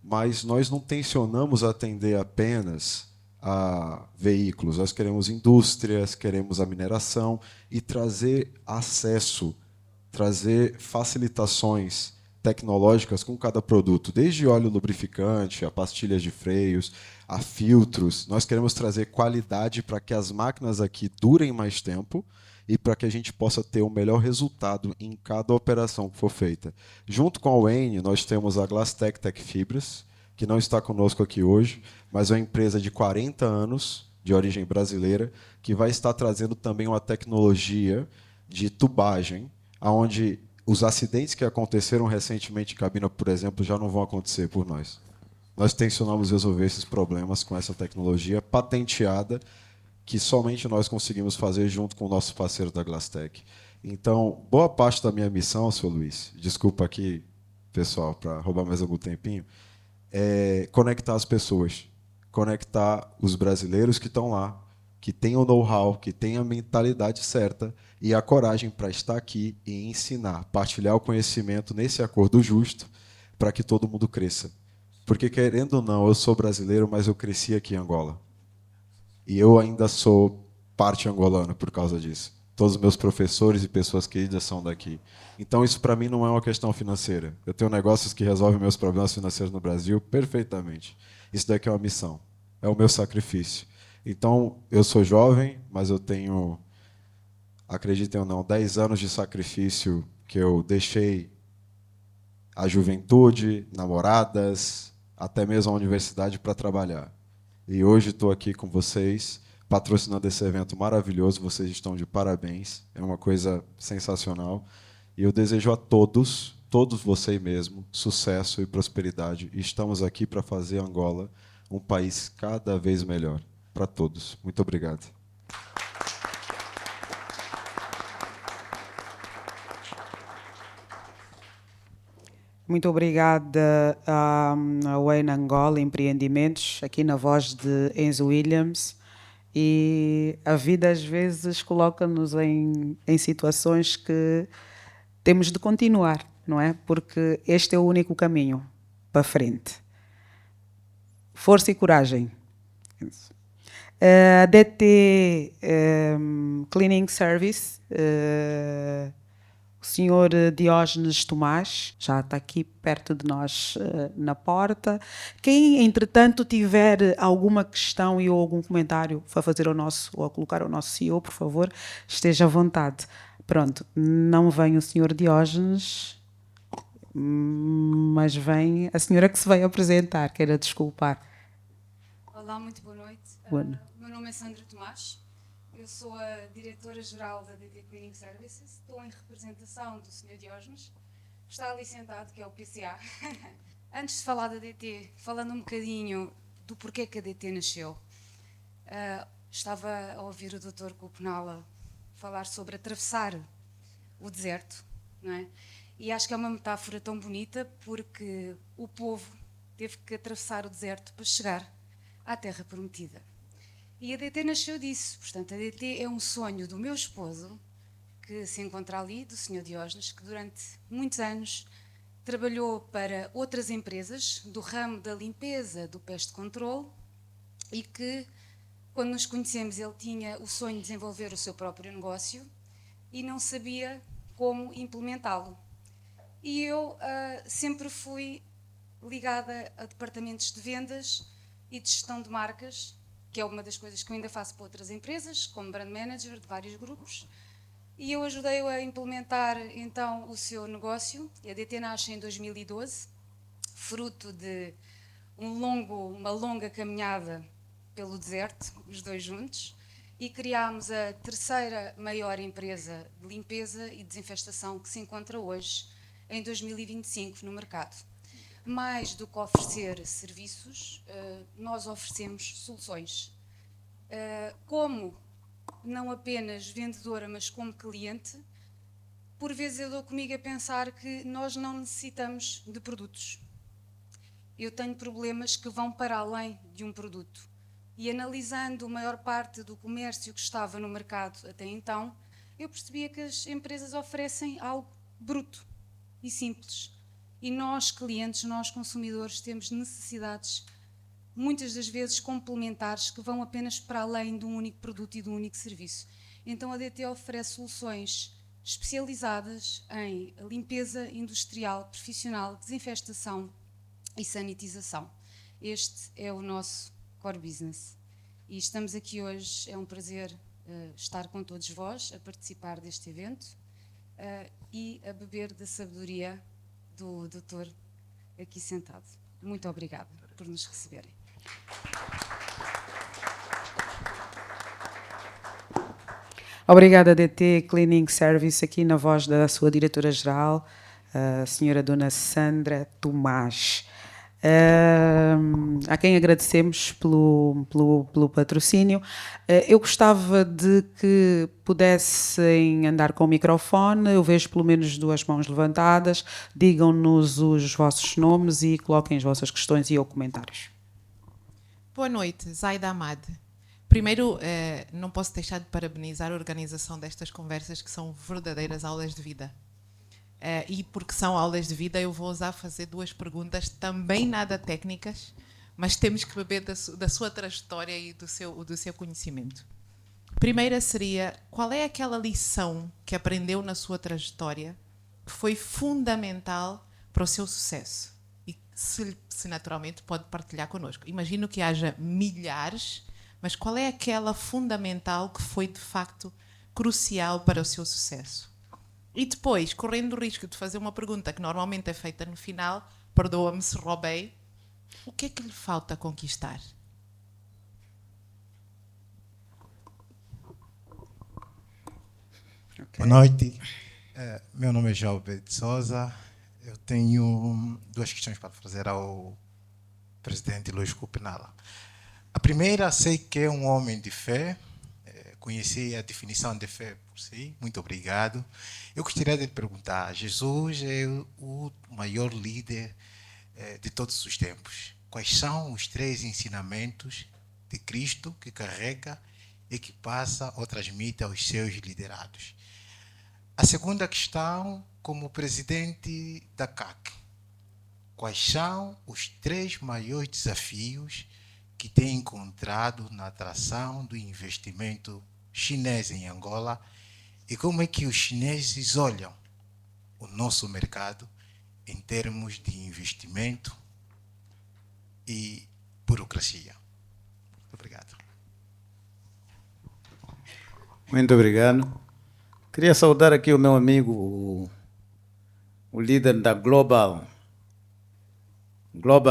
Mas nós não tensionamos atender apenas a veículos, nós queremos indústrias, queremos a mineração e trazer acesso, trazer facilitações tecnológicas com cada produto, desde óleo lubrificante, a pastilhas de freios, a filtros. Nós queremos trazer qualidade para que as máquinas aqui durem mais tempo e para que a gente possa ter o melhor resultado em cada operação que for feita. Junto com a Wayne, nós temos a Glasstec Tec Fibras, que não está conosco aqui hoje, mas é uma empresa de 40 anos, de origem brasileira, que vai estar trazendo também uma tecnologia de tubagem, onde os acidentes que aconteceram recentemente em cabina, por exemplo, já não vão acontecer por nós. Nós tensionamos resolver esses problemas com essa tecnologia patenteada que somente nós conseguimos fazer junto com o nosso parceiro da Glasstec. Então, boa parte da minha missão, senhor Luiz, desculpa aqui, pessoal, para roubar mais algum tempinho, é conectar as pessoas, conectar os brasileiros que estão lá, que têm o know-how, que têm a mentalidade certa e a coragem para estar aqui e ensinar, partilhar o conhecimento nesse acordo justo para que todo mundo cresça. Porque, querendo ou não, eu sou brasileiro, mas eu cresci aqui em Angola. E eu ainda sou parte angolana por causa disso. Todos os meus professores e pessoas queridas são daqui. Então, isso para mim não é uma questão financeira. Eu tenho negócios que resolvem meus problemas financeiros no Brasil perfeitamente. Isso daqui é uma missão. É o meu sacrifício. Então, eu sou jovem, mas eu tenho, acreditem ou não, 10 anos de sacrifício que eu deixei a juventude, namoradas, até mesmo a universidade para trabalhar. E hoje estou aqui com vocês, patrocinando esse evento maravilhoso. Vocês estão de parabéns. É uma coisa sensacional. E eu desejo a todos vocês mesmo, sucesso e prosperidade. E estamos aqui para fazer Angola um país cada vez melhor. Para todos. Muito obrigado. Muito obrigada a Wayne Angola Empreendimentos, aqui na voz de Enzo Williams. E a vida às vezes coloca-nos em situações que temos de continuar, não é? Porque este é o único caminho para frente. Força e coragem. A DT Cleaning Service, o senhor Diógenes Tomás, já está aqui perto de nós na porta. Quem, entretanto, tiver alguma questão e ou algum comentário a fazer ao nosso, ou a colocar ao nosso CEO, por favor, esteja à vontade. Pronto, não vem o senhor Diógenes, mas vem a senhora que se veio apresentar, queira desculpar. Olá, muito boa noite. Meu nome é Sandra Tomás, eu sou a diretora-geral da DT Cleaning Services, estou em representação do Sr. Diógenes, que está ali sentado, que é o PCA. Antes de falar da DT, falando um bocadinho do porquê que a DT nasceu, estava a ouvir o Dr. Copenala falar sobre atravessar o deserto, não é? E acho que é uma metáfora tão bonita porque o povo teve que atravessar o deserto para chegar à Terra Prometida. E a DT nasceu disso. Portanto, a DT é um sonho do meu esposo, que se encontra ali, do Sr. Diógenes, que durante muitos anos trabalhou para outras empresas do ramo da limpeza, do pest control, e que, quando nos conhecemos, ele tinha o sonho de desenvolver o seu próprio negócio e não sabia como implementá-lo. E eu sempre fui ligada a departamentos de vendas e de gestão de marcas, que é uma das coisas que eu ainda faço para outras empresas, como brand manager de vários grupos, e eu ajudei-o a implementar então o seu negócio. A DT nasce em 2012, fruto de uma longa caminhada pelo deserto, os dois juntos, e criámos a terceira maior empresa de limpeza e desinfestação que se encontra hoje, em 2025, no mercado. Mais do que oferecer serviços, nós oferecemos soluções. Como não apenas vendedora, mas como cliente, por vezes eu dou comigo a pensar que nós não necessitamos de produtos. Eu tenho problemas que vão para além de um produto. E analisando a maior parte do comércio que estava no mercado até então, eu percebia que as empresas oferecem algo bruto e simples. E nós, clientes, nós consumidores, temos necessidades, muitas das vezes complementares, que vão apenas para além de um único produto e de um único serviço. Então a DT oferece soluções especializadas em limpeza industrial, profissional, desinfestação e sanitização. Este é o nosso core business. E estamos aqui hoje, é um prazer estar com todos vós, a participar deste evento e a beber da sabedoria do doutor aqui sentado. Muito obrigada por nos receberem. Obrigada, DT Cleaning Service, aqui na voz da sua diretora-geral, a senhora Dona Sandra Tomás. A quem agradecemos pelo patrocínio. Eu gostava de que pudessem andar com o microfone. Eu vejo pelo menos 2 mãos levantadas. Digam-nos os vossos nomes e coloquem as vossas questões e ou comentários. Boa noite, Zaida Ahmad. Primeiro, não posso deixar de parabenizar a organização destas conversas, que são verdadeiras aulas de vida. E porque são aulas de vida, eu vou ousar fazer 2 perguntas, também nada técnicas, mas temos que beber da sua trajetória e do seu conhecimento. Primeira seria, qual é aquela lição que aprendeu na sua trajetória que foi fundamental para o seu sucesso? E se naturalmente pode partilhar connosco. Imagino que haja milhares, mas qual é aquela fundamental que foi de facto crucial para o seu sucesso? E depois, correndo o risco de fazer uma pergunta que normalmente é feita no final, perdoa-me se roubei, o que é que lhe falta conquistar? Okay. Boa noite, meu nome é João de Souza. Eu tenho 2 questões para fazer ao presidente Luís Copenala. A primeira, sei que é um homem de fé, conheci a definição de fé por si, muito obrigado. Eu gostaria de lhe perguntar, Jesus é o maior líder de todos os tempos. Quais são os 3 ensinamentos de Cristo que carrega e que passa ou transmite aos seus liderados? A segunda questão, como presidente da CAC, quais são os 3 maiores desafios que tem encontrado na atração do investimento chinês em Angola e como é que os chineses olham o nosso mercado em termos de investimento e burocracia. Muito obrigado. Muito obrigado. Queria saudar aqui o meu amigo, o líder da Global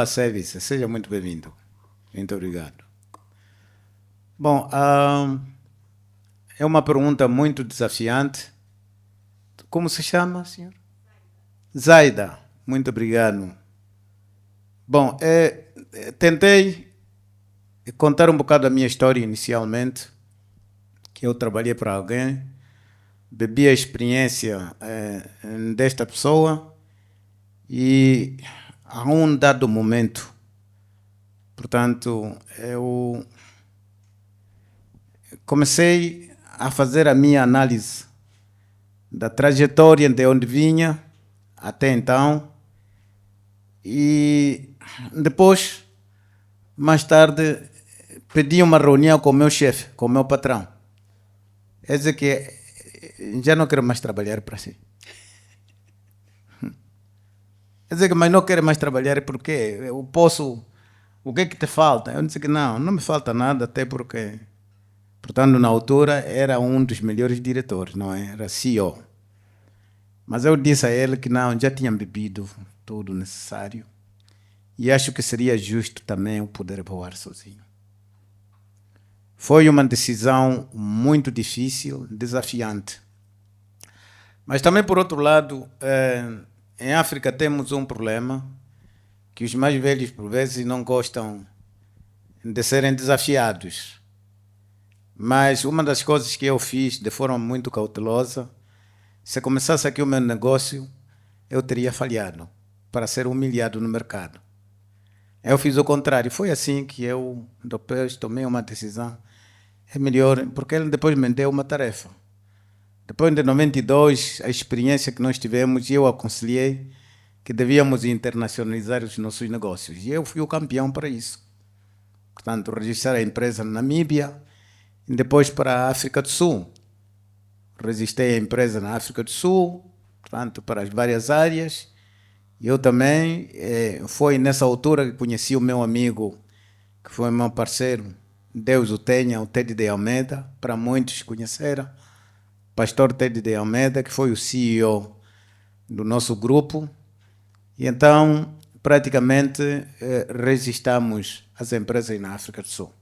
Service. Seja muito bem-vindo. Muito obrigado. Bom, é uma pergunta muito desafiante. Como se chama, senhor? Zaida. Muito obrigado. Bom, tentei contar um bocado a minha história inicialmente, que eu trabalhei para alguém, bebi a experiência desta pessoa e a um dado momento, portanto, eu comecei a fazer a minha análise da trajetória de onde vinha até então e depois, mais tarde, pedi uma reunião com o meu chefe, com o meu patrão. É dizer que já não quero mais trabalhar para si. É dizer que, mas não quero mais trabalhar porque eu posso... O que é que te falta? Eu disse que não me falta nada, até porque, portanto, na altura, era um dos melhores diretores, não é? Era CEO. Mas eu disse a ele que não, já tinha bebido tudo necessário e acho que seria justo também eu poder voar sozinho. Foi uma decisão muito difícil, desafiante. Mas também, por outro lado, em África temos um problema que os mais velhos, por vezes, não gostam de serem desafiados. Mas uma das coisas que eu fiz de forma muito cautelosa, se começasse aqui o meu negócio, eu teria falhado para ser humilhado no mercado. Eu fiz o contrário. Foi assim que eu depois tomei uma decisão. É melhor, porque ele depois me deu uma tarefa. Depois de 92, a experiência que nós tivemos, eu aconselhei que devíamos internacionalizar os nossos negócios. E eu fui o campeão para isso. Portanto, registrar a empresa na Namíbia e depois para a África do Sul. Registrei a empresa na África do Sul, portanto, para as várias áreas. Eu também, foi nessa altura que conheci o meu amigo, que foi meu parceiro, Deus o tenha, o Ted de Almeida, para muitos conheceram, pastor Ted de Almeida, que foi o CEO do nosso grupo. E então, praticamente, registramos as empresas na África do Sul.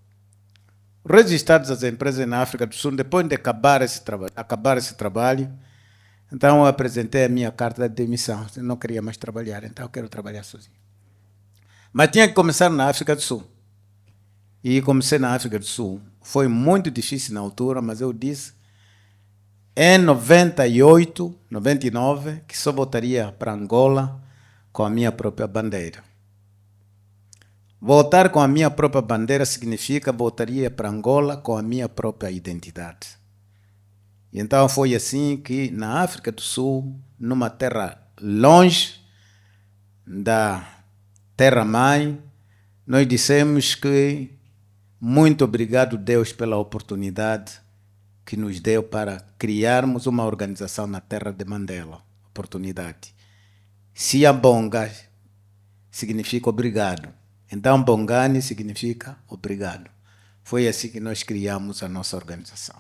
Registradas as empresas na África do Sul, depois de acabar esse trabalho, então eu apresentei a minha carta de demissão. Eu não queria mais trabalhar, então eu quero trabalhar sozinho. Mas tinha que começar na África do Sul. E comecei na África do Sul. Foi muito difícil na altura, mas eu disse, em 98, 99, que só voltaria para Angola com a minha própria bandeira. Voltar com a minha própria bandeira significa voltaria para Angola com a minha própria identidade. E então foi assim que na África do Sul, numa terra longe da terra-mãe, nós dissemos que muito obrigado, Deus, pela oportunidade que nos deu para criarmos uma organização na terra de Mandela. Oportunidade. Siambonga significa obrigado. Então, Bongani significa obrigado. Foi assim que nós criamos a nossa organização.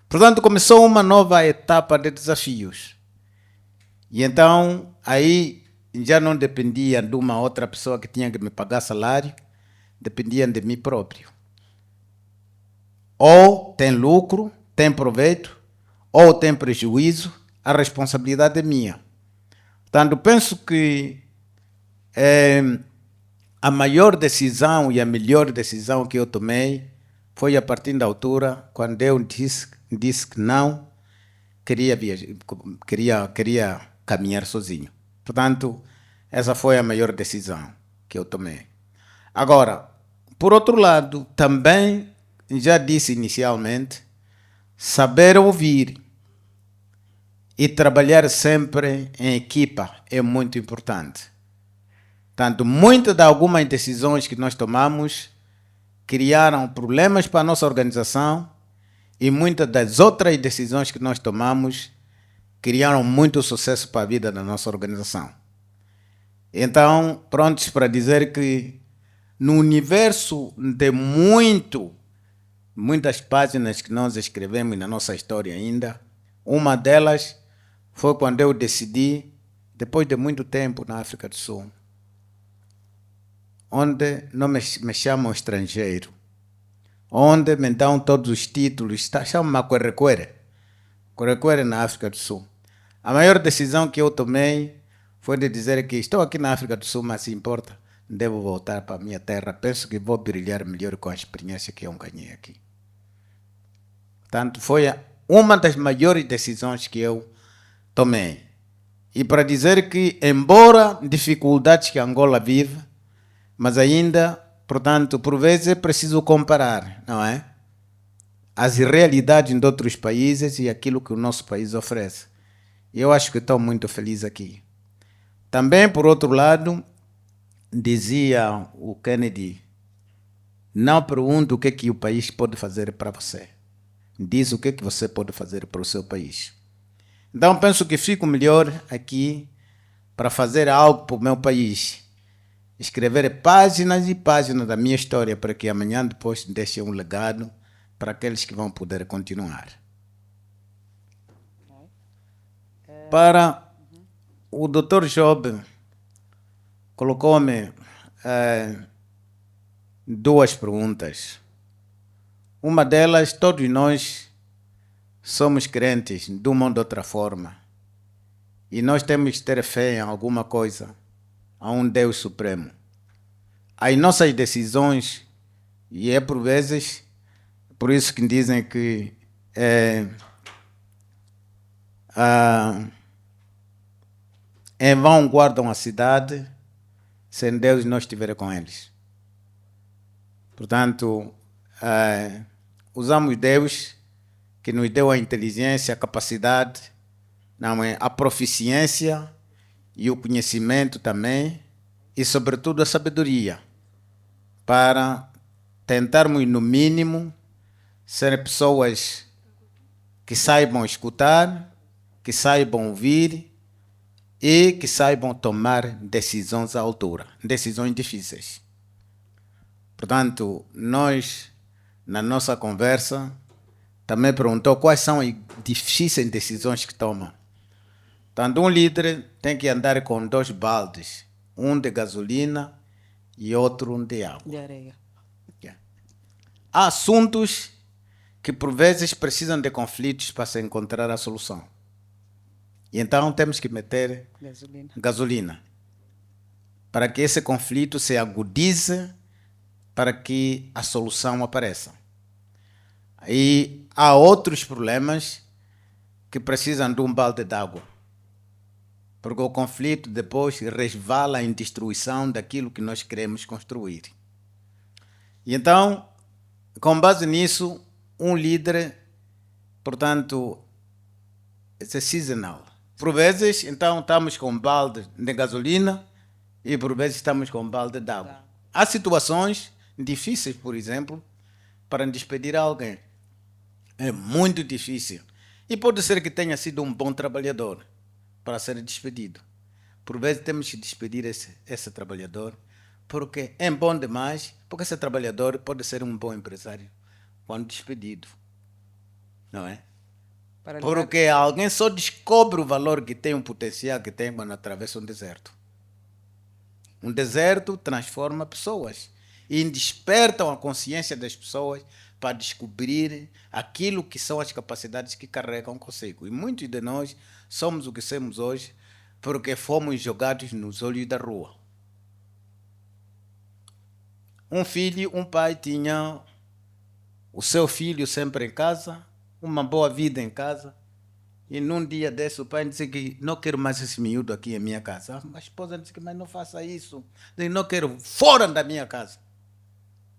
Portanto, começou uma nova etapa de desafios. E então, aí já não dependia de uma outra pessoa que tinha que me pagar salário, dependia de mim próprio. Ou tem lucro, tem proveito, ou tem prejuízo, a responsabilidade é minha. Portanto, penso que a maior decisão e a melhor decisão que eu tomei foi a partir da altura, quando eu disse que não queria viajar, queria caminhar sozinho. Portanto, essa foi a maior decisão que eu tomei. Agora, por outro lado, também, já disse inicialmente, saber ouvir e trabalhar sempre em equipa é muito importante. Portanto, muitas de algumas decisões que nós tomamos criaram problemas para a nossa organização e muitas das outras decisões que nós tomamos criaram muito sucesso para a vida da nossa organização. Então, prontos para dizer que no universo de muitas páginas que nós escrevemos na nossa história ainda, uma delas foi quando eu decidi, depois de muito tempo na África do Sul, onde não me chamam estrangeiro, onde me dão todos os títulos, chamam-me Querequere na África do Sul. A maior decisão que eu tomei foi de dizer que estou aqui na África do Sul, mas se importa, devo voltar para a minha terra. Penso que vou brilhar melhor com a experiência que eu ganhei aqui. Portanto, foi uma das maiores decisões que eu tomei. E para dizer que, embora dificuldades que Angola vive, mas ainda, portanto, por vezes é preciso comparar, não é? As realidades de outros países e aquilo que o nosso país oferece. E eu acho que estou muito feliz aqui. Também, por outro lado, dizia o Kennedy, não pergunte o que o país pode fazer para você. Diz o que você pode fazer para o seu país. Então, penso que fico melhor aqui para fazer algo para o meu país. Escrever páginas e páginas da minha história para que amanhã depois deixe um legado para aqueles que vão poder continuar. Para o Dr. Job, colocou-me duas perguntas. Uma delas, todos nós somos crentes de uma ou de outra forma. E nós temos que ter fé em alguma coisa, a um Deus Supremo. As nossas decisões, e é por vezes, por isso que dizem que em vão guardam a cidade, sem Deus não estiver com eles. Portanto, usamos Deus, que nos deu a inteligência, a capacidade, a proficiência e o conhecimento também, e sobretudo a sabedoria, para tentarmos, no mínimo, ser pessoas que saibam escutar, que saibam ouvir e que saibam tomar decisões à altura, decisões difíceis. Portanto, nós, na nossa conversa, também perguntou quais são as difíceis decisões que tomam. Portanto, um líder tem que andar com 2 baldes, um de gasolina e outro de água. De areia. Há assuntos que por vezes precisam de conflitos para se encontrar a solução. E então temos que meter gasolina para que esse conflito se agudize, para que a solução apareça. E há outros problemas que precisam de um balde d'água, porque o conflito depois resvala em destruição daquilo que nós queremos construir. E então, com base nisso, um líder, portanto, é seasonal. Por vezes, então, estamos com um balde de gasolina e por vezes estamos com um balde d'água. Há situações difíceis, por exemplo, para despedir alguém. É muito difícil. E pode ser que tenha sido um bom trabalhador para ser despedido. Por vezes temos que despedir esse trabalhador porque é bom demais, porque esse trabalhador pode ser um bom empresário quando despedido. Não é? Porque alguém só descobre o valor que tem, o potencial que tem quando atravessa um deserto. Um deserto transforma pessoas e despertam a consciência das pessoas para descobrir aquilo que são as capacidades que carregam consigo. E muitos de nós somos o que somos hoje porque fomos jogados nos olhos da rua. Um pai tinha o seu filho sempre em casa, uma boa vida em casa, e num dia desse o pai disse que não quero mais esse miúdo aqui em minha casa. A esposa disse que mas não faça isso, eu não quero, fora da minha casa.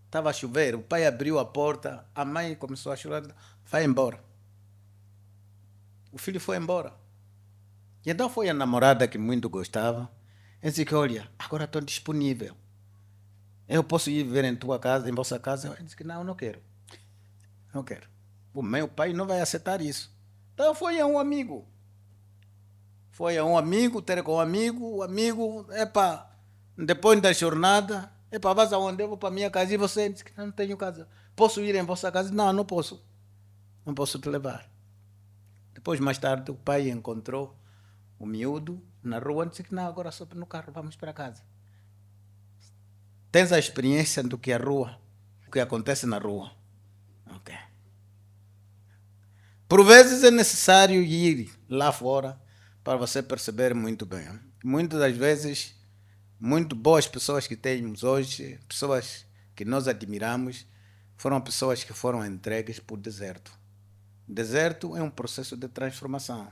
Estava a chover, o pai abriu a porta, a mãe começou a chorar, vai embora. O filho foi embora. E então foi a namorada que muito gostava, ele disse que olha, agora estou disponível. Eu posso ir viver em tua casa, em vossa casa? Ele disse que não quero. Não quero. O meu pai não vai aceitar isso. Então foi a um amigo. foi a um amigo, ter com o amigo, depois da jornada, vas aonde? Eu vou para a minha casa, e você disse que não tenho casa. Posso ir em vossa casa? Não, não posso. Não posso te levar. Depois, mais tarde, o pai encontrou o miúdo na rua, disse que não, agora só no carro, vamos para casa. Tens a experiência do que a rua, o que acontece na rua. Ok. Por vezes é necessário ir lá fora para você perceber muito bem. Muitas das vezes, muito boas pessoas que temos hoje, pessoas que nós admiramos, foram pessoas que foram entregues por deserto. Deserto é um processo de transformação.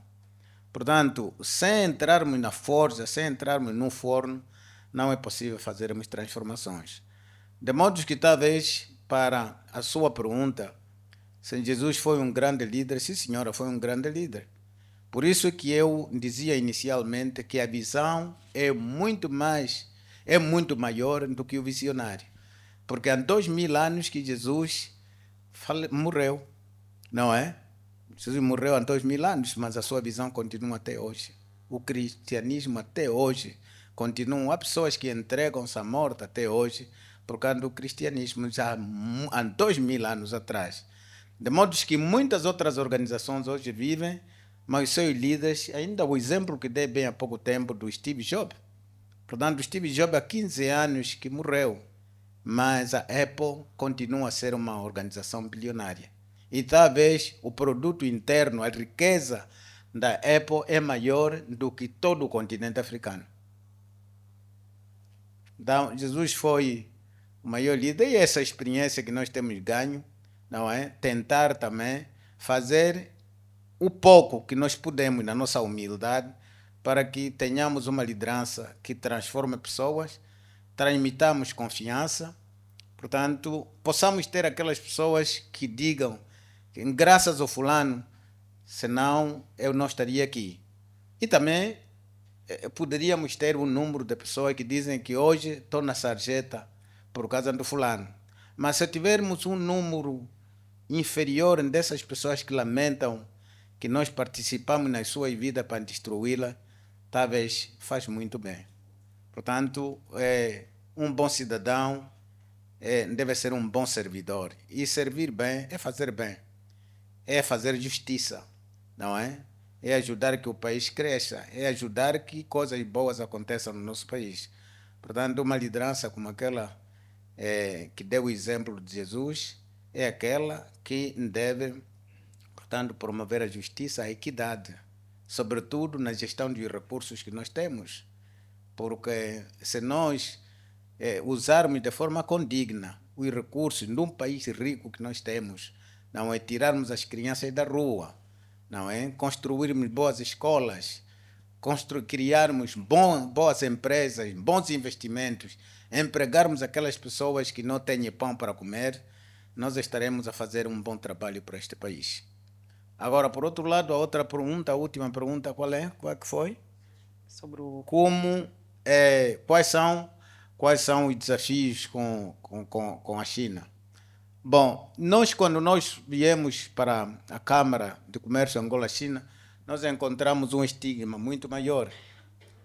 Portanto, sem entrarmos na forja, sem entrarmos no forno, não é possível fazermos transformações. De modo que talvez, para a sua pergunta, se Jesus foi um grande líder, sim senhora, foi um grande líder. Por isso é que eu dizia inicialmente que a visão é muito maior do que o visionário. Porque há 2000 anos que Jesus morreu, não é? Jesus morreu há 2000 anos, mas a sua visão continua até hoje. O cristianismo até hoje continua. Há pessoas que entregam-se à morte até hoje por causa do cristianismo, já há 2000 anos atrás. De modo que muitas outras organizações hoje vivem, mas os seus líderes, ainda o exemplo que dei bem há pouco tempo do Steve Jobs. Portanto, o Steve Jobs há 15 anos que morreu, mas a Apple continua a ser uma organização bilionária. E talvez o produto interno, a riqueza da Apple é maior do que todo o continente africano. Então, Jesus foi o maior líder, e essa experiência que nós temos ganho, não é? Tentar também fazer o pouco que nós podemos na nossa humildade para que tenhamos uma liderança que transforme pessoas, transmitamos confiança, portanto, possamos ter aquelas pessoas que digam que graças ao fulano, senão eu não estaria aqui. E também poderíamos ter um número de pessoas que dizem que hoje estou na sarjeta por causa do fulano. Mas se tivermos um número inferior dessas pessoas que lamentam que nós participamos nas suas vidas para destruí-la, talvez faz muito bem. Portanto, um bom cidadão deve ser um bom servidor. E servir bem é fazer bem. É fazer justiça, não é? É ajudar que o país cresça, é ajudar que coisas boas aconteçam no nosso país. Portanto, uma liderança como aquela que deu o exemplo de Jesus é aquela que deve, portanto, promover a justiça, a equidade, sobretudo na gestão dos recursos que nós temos. Porque se nós usarmos de forma condigna os recursos de um país rico que nós temos, não é tirarmos as crianças da rua, não é construirmos boas escolas, criarmos boas empresas, bons investimentos, empregarmos aquelas pessoas que não têm pão para comer, nós estaremos a fazer um bom trabalho para este país. Agora, por outro lado, a outra pergunta, a última pergunta, qual é? Qual é que foi? Sobre o... Quais são os desafios com a China? Bom, quando nós viemos para a Câmara de Comércio Angola-China, nós encontramos um estigma muito maior.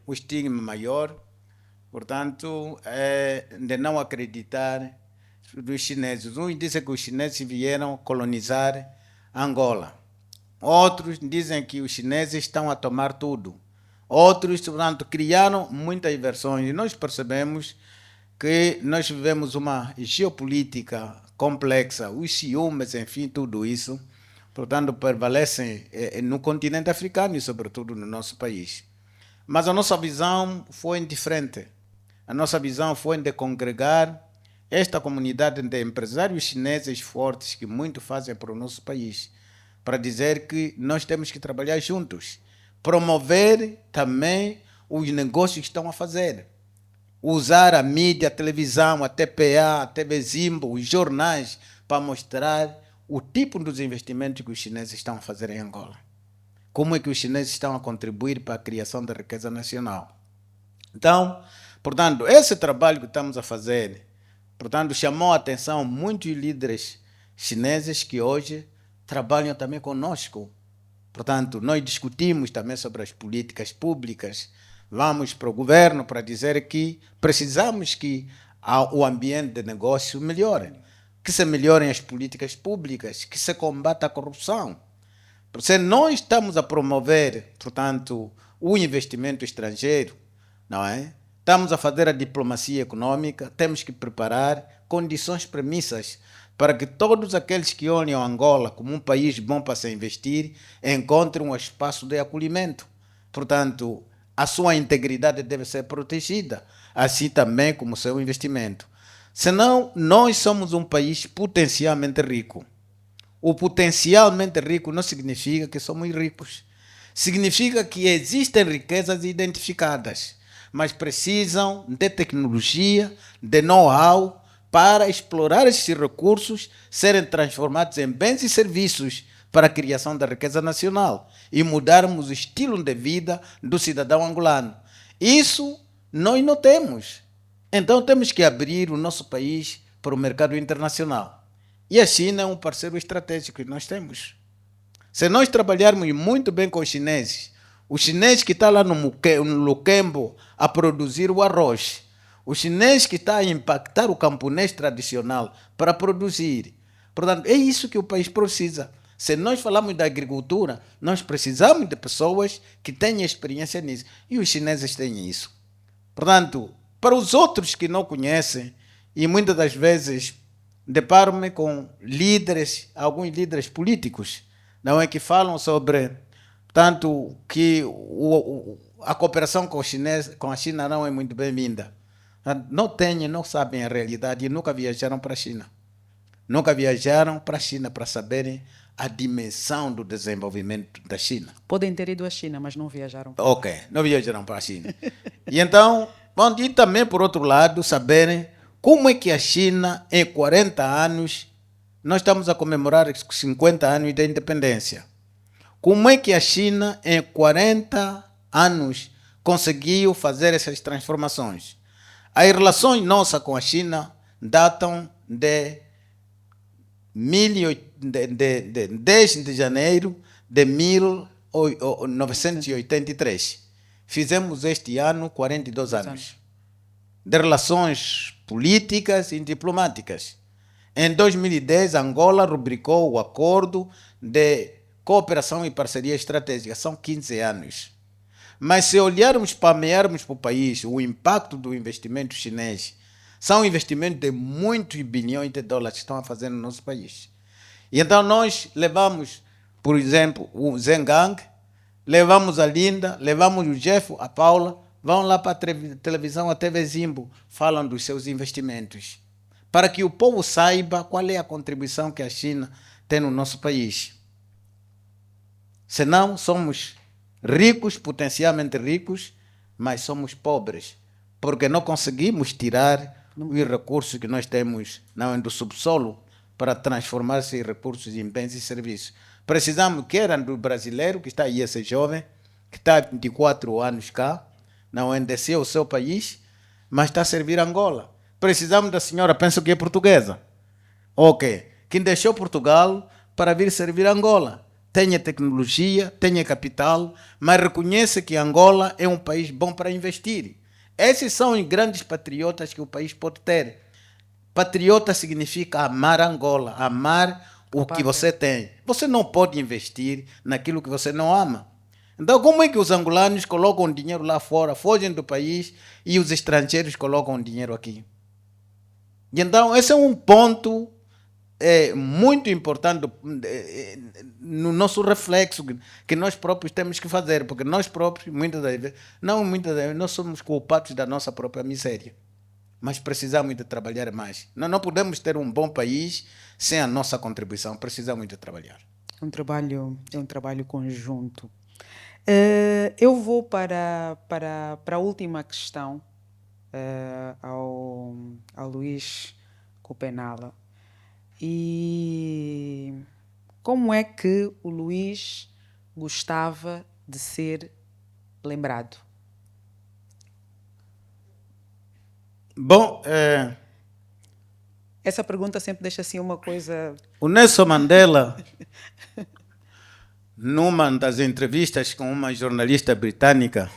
Um estigma maior, portanto, de não acreditar dos chineses. Uns dizem que os chineses vieram colonizar Angola. Outros dizem que os chineses estão a tomar tudo. Outros, portanto, criaram muitas versões. E nós percebemos que nós vivemos uma geopolítica complexa, os ciúmes, enfim, tudo isso, portanto, prevalecem no continente africano e, sobretudo, no nosso país. Mas a nossa visão foi diferente. A nossa visão foi de congregar esta comunidade de empresários chineses fortes que muito fazem para o nosso país, para dizer que nós temos que trabalhar juntos, promover também os negócios que estão a fazer, usar a mídia, a televisão, a TPA, a TV Zimbo, os jornais, para mostrar o tipo dos investimentos que os chineses estão a fazer em Angola. Como é que os chineses estão a contribuir para a criação da riqueza nacional. Então, portanto, esse trabalho que estamos a fazer, portanto, chamou a atenção muitos líderes chineses que hoje trabalham também conosco Portanto, nós discutimos também sobre as políticas públicas. Vamos para o governo para dizer que precisamos que o ambiente de negócio melhore, que se melhorem as políticas públicas, que se combata a corrupção. Porque nós estamos a promover, portanto, o investimento estrangeiro, não é? Estamos a fazer a diplomacia econômica, temos que preparar condições premissas para que todos aqueles que olham Angola como um país bom para se investir encontrem um espaço de acolhimento. Portanto, a sua integridade deve ser protegida, assim também como o seu investimento. Senão, nós somos um país potencialmente rico. O potencialmente rico não significa que somos ricos. Significa que existem riquezas identificadas, mas precisam de tecnologia, de know-how, para explorar esses recursos, serem transformados em bens e serviços para a criação da riqueza nacional e mudarmos o estilo de vida do cidadão angolano. Isso nós não temos. Então temos que abrir o nosso país para o mercado internacional. E a China é um parceiro estratégico que nós temos. Se nós trabalharmos muito bem com os chineses, o chinês que está lá no Luquembo a produzir o arroz, o chinês que está a impactar o camponês tradicional para produzir. Portanto, é isso que o país precisa. Se nós falamos da agricultura, nós precisamos de pessoas que tenham experiência nisso. E os chineses têm isso. Portanto, para os outros que não conhecem, e muitas das vezes deparo-me com líderes, alguns líderes políticos, não é, que falam sobre tanto que a cooperação com a China não é muito bem-vinda. Não sabem a realidade e nunca viajaram para a China. Nunca viajaram para a China para saberem a dimensão do desenvolvimento da China. Podem ter ido à China, mas não viajaram. Ok, não viajaram para a China. E então, e também, por outro lado, saberem como é que a China, em 40 anos, nós estamos a comemorar os 50 anos da independência. Como é que a China, em 40 anos, conseguiu fazer essas transformações? As relações nossas com a China datam de 10 de janeiro de 1983. Fizemos este ano 42 anos de relações políticas e diplomáticas. Em 2010, Angola rubricou o acordo de cooperação e parceria estratégica. São 15 anos. Mas se olharmos para o país, o impacto do investimento chinês, são investimentos de muitos bilhões de dólares que estão a fazer no nosso país. E então nós levamos, por exemplo, o Zengang, levamos a Linda, levamos o Jeff, a Paula, vão lá para a televisão, a TV Zimbo, falam dos seus investimentos, para que o povo saiba qual é a contribuição que a China tem no nosso país. Senão, somos ricos, potencialmente ricos, mas somos pobres, porque não conseguimos tirar os recursos que nós temos do subsolo para transformar esses recursos em bens e serviços. Precisamos que era do brasileiro, que está aí, esse jovem, que está há 24 anos cá, não endeceu o seu país, mas está a servir Angola. Precisamos da senhora, penso que é portuguesa, ok, que deixou Portugal para vir servir Angola. Tenha tecnologia, tenha capital, mas reconheça que Angola é um país bom para investir. Esses são os grandes patriotas que o país pode ter. Patriota significa amar Angola, amar o que você tem. Você não pode investir naquilo que você não ama. Então, como é que os angolanos colocam dinheiro lá fora, fogem do país e os estrangeiros colocam dinheiro aqui? E então, esse é um ponto muito importante no nosso reflexo que nós próprios temos que fazer, porque nós próprios, muitas das vezes, nós somos culpados da nossa própria miséria. Mas precisamos de trabalhar mais. Nós não podemos ter um bom país sem a nossa contribuição. Precisamos de trabalhar. É um trabalho conjunto. Eu vou para a última questão ao Luís Copenala. E como é que o Luís gostava de ser lembrado? Bom, essa pergunta sempre deixa assim uma coisa... O Nelson Mandela numa das entrevistas com uma jornalista britânica,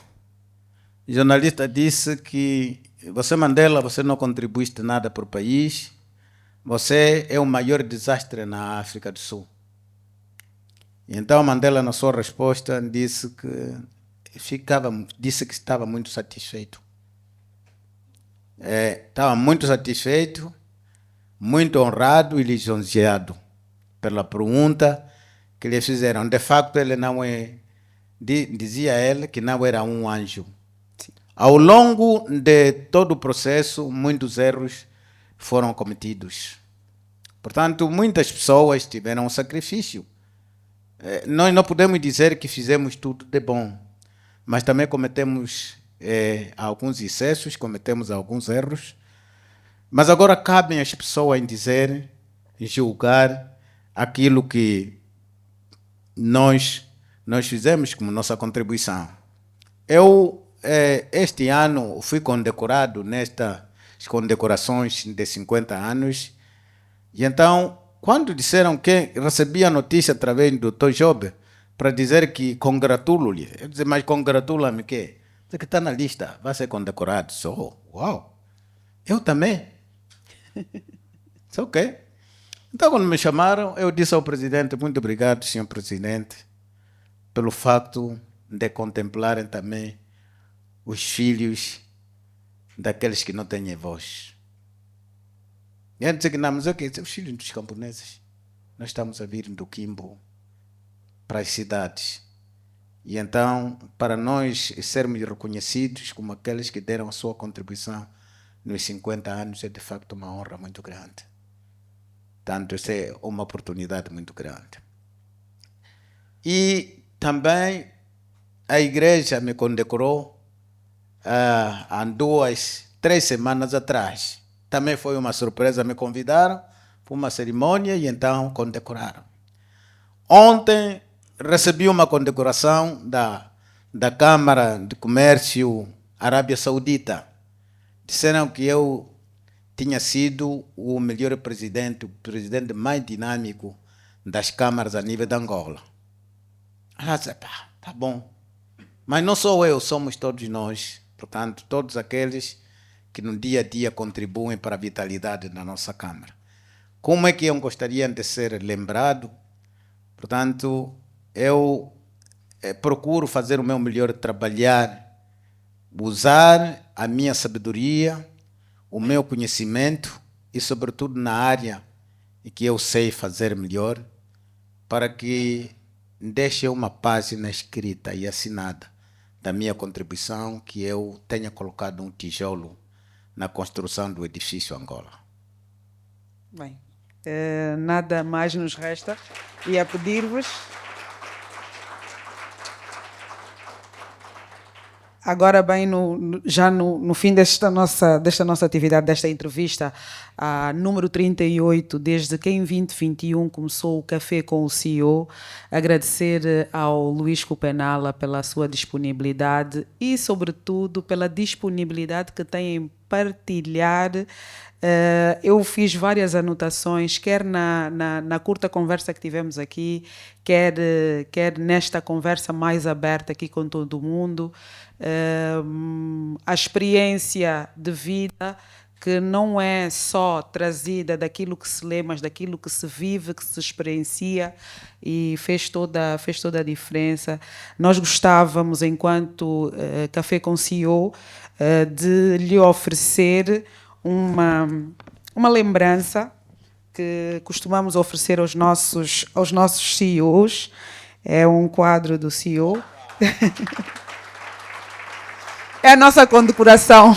o jornalista disse que você, Mandela, você não contribuíste nada para o país, você é o maior desastre na África do Sul. Então Mandela, na sua resposta, disse que estava muito satisfeito. Estava muito satisfeito, muito honrado e lisonjeado pela pergunta que lhe fizeram. De facto, ele não dizia ele que não era um anjo. Sim. Ao longo de todo o processo, muitos erros foram cometidos. Portanto, muitas pessoas tiveram um sacrifício. Nós não podemos dizer que fizemos tudo de bom, mas também cometemos alguns excessos, cometemos alguns erros. Mas agora cabem às pessoas em dizer, em julgar aquilo que nós fizemos como nossa contribuição. Eu, este ano, fui condecorado nestas condecorações de 50 anos, e então, quando disseram que recebi a notícia através do Dr. Job para dizer que congratulo-lhe, eu disse, mas congratula-me que? Você que está na lista, vai ser condecorado. Uau! Eu também. Isso ok. Então, quando me chamaram, eu disse ao presidente, muito obrigado, senhor presidente, pelo facto de contemplarem também os filhos daqueles que não têm voz. E ele disse que não, mas ok, os filhos dos camponeses. Nós estamos a vir do Quimbo para as cidades. E então, para nós sermos reconhecidos como aqueles que deram a sua contribuição nos 50 anos, é de facto uma honra muito grande. Portanto, essa é uma oportunidade muito grande. E também a igreja me condecorou há 3 semanas atrás. Também foi uma surpresa, me convidaram para uma cerimônia e então condecoraram. Ontem recebi uma condecoração da Câmara de Comércio Arábia Saudita. Disseram que eu tinha sido o melhor presidente, o presidente mais dinâmico das câmaras a nível de Angola. Eu disse, tá bom. Mas não sou eu, somos todos nós. Portanto, todos aqueles que no dia a dia contribuem para a vitalidade da nossa Câmara. Como é que eu gostaria de ser lembrado? Portanto, eu procuro fazer o meu melhor, trabalhar, usar a minha sabedoria, o meu conhecimento e, sobretudo, na área em que eu sei fazer melhor, para que deixe uma página escrita e assinada da minha contribuição, que eu tenha colocado um tijolo na construção do edifício Angola. Bem, nada mais nos resta e a pedir-vos. Agora, bem, já no fim desta nossa atividade, desta entrevista, número 38, desde que em 2021 começou o Café com o CEO, agradecer ao Luís Cupenala pela sua disponibilidade e, sobretudo, pela disponibilidade que tem em partilhar. Eu fiz várias anotações, quer na curta conversa que tivemos aqui, quer nesta conversa mais aberta aqui com todo mundo. A experiência de vida que não é só trazida daquilo que se lê, mas daquilo que se vive, que se experiencia, e fez toda a diferença. Nós gostávamos, enquanto Café com CEO, de lhe oferecer uma lembrança que costumamos oferecer aos nossos CEOs. É um quadro do CEO. É a nossa condecoração.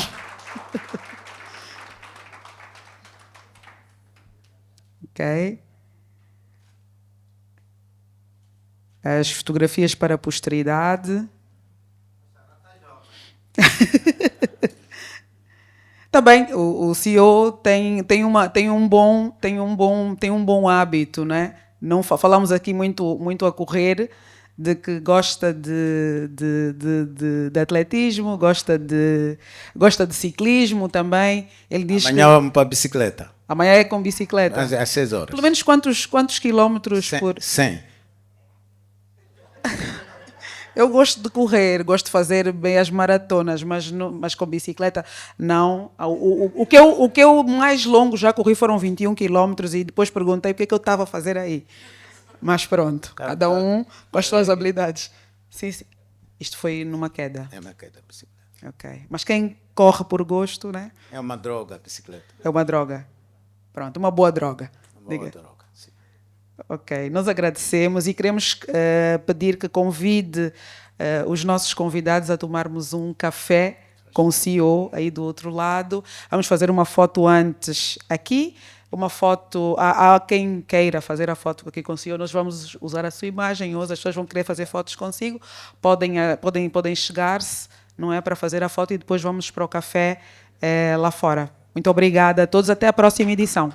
Ok. As fotografias para a posteridade. Também o CEO tem um bom hábito, né? Não falamos aqui muito a correr, de que gosta de atletismo, gosta de ciclismo também. Ele diz amanhã vamos para a bicicleta. Amanhã é com bicicleta. Às 6 horas. Pelo menos quantos quilómetros 100, por... 100. Eu gosto de correr, gosto de fazer bem as maratonas, mas com bicicleta não. O que eu mais longo já corri foram 21 quilómetros e depois perguntei o que é que eu estava a fazer aí. Mas pronto, cada um com as suas habilidades. Sim, sim. Isto foi numa queda. É uma queda, bicicleta. Ok. Mas quem corre por gosto, né? É uma droga, a bicicleta. É uma droga. Pronto, uma boa droga. Uma boa droga, sim. Ok, nós agradecemos e queremos pedir que convide os nossos convidados a tomarmos um café com o CEO aí do outro lado. Vamos fazer uma foto antes aqui, uma foto, há quem queira fazer a foto aqui com o CEO, nós vamos usar a sua imagem, hoje as pessoas vão querer fazer fotos consigo, podem chegar-se, não é, para fazer a foto e depois vamos para o café lá fora. Muito obrigada a todos, até a próxima edição.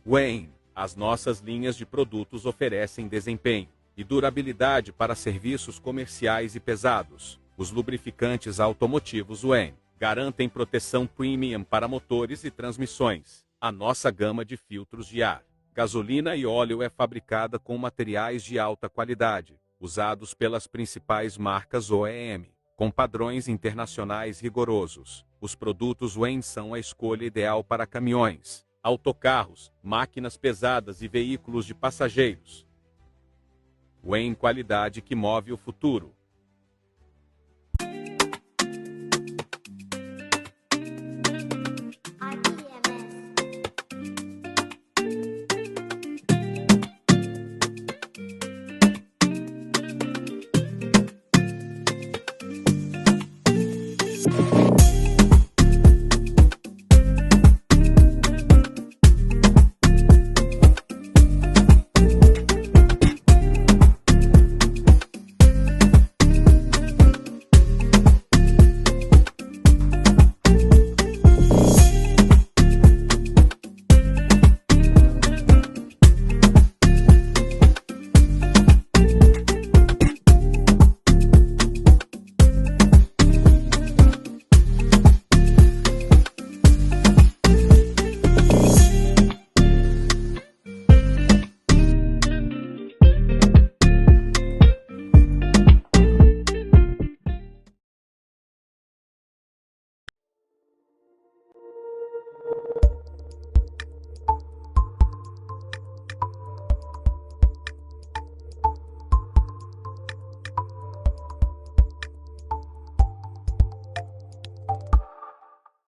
Wayne, as nossas linhas de produtos oferecem desempenho e durabilidade para serviços comerciais e pesados. Os lubrificantes automotivos Wayne garantem proteção premium para motores e transmissões. A nossa gama de filtros de ar, gasolina e óleo é fabricada com materiais de alta qualidade, usados pelas principais marcas OEM, com padrões internacionais rigorosos. Os produtos Wayne são a escolha ideal para caminhões, autocarros, máquinas pesadas e veículos de passageiros. Wayne, qualidade que move o futuro.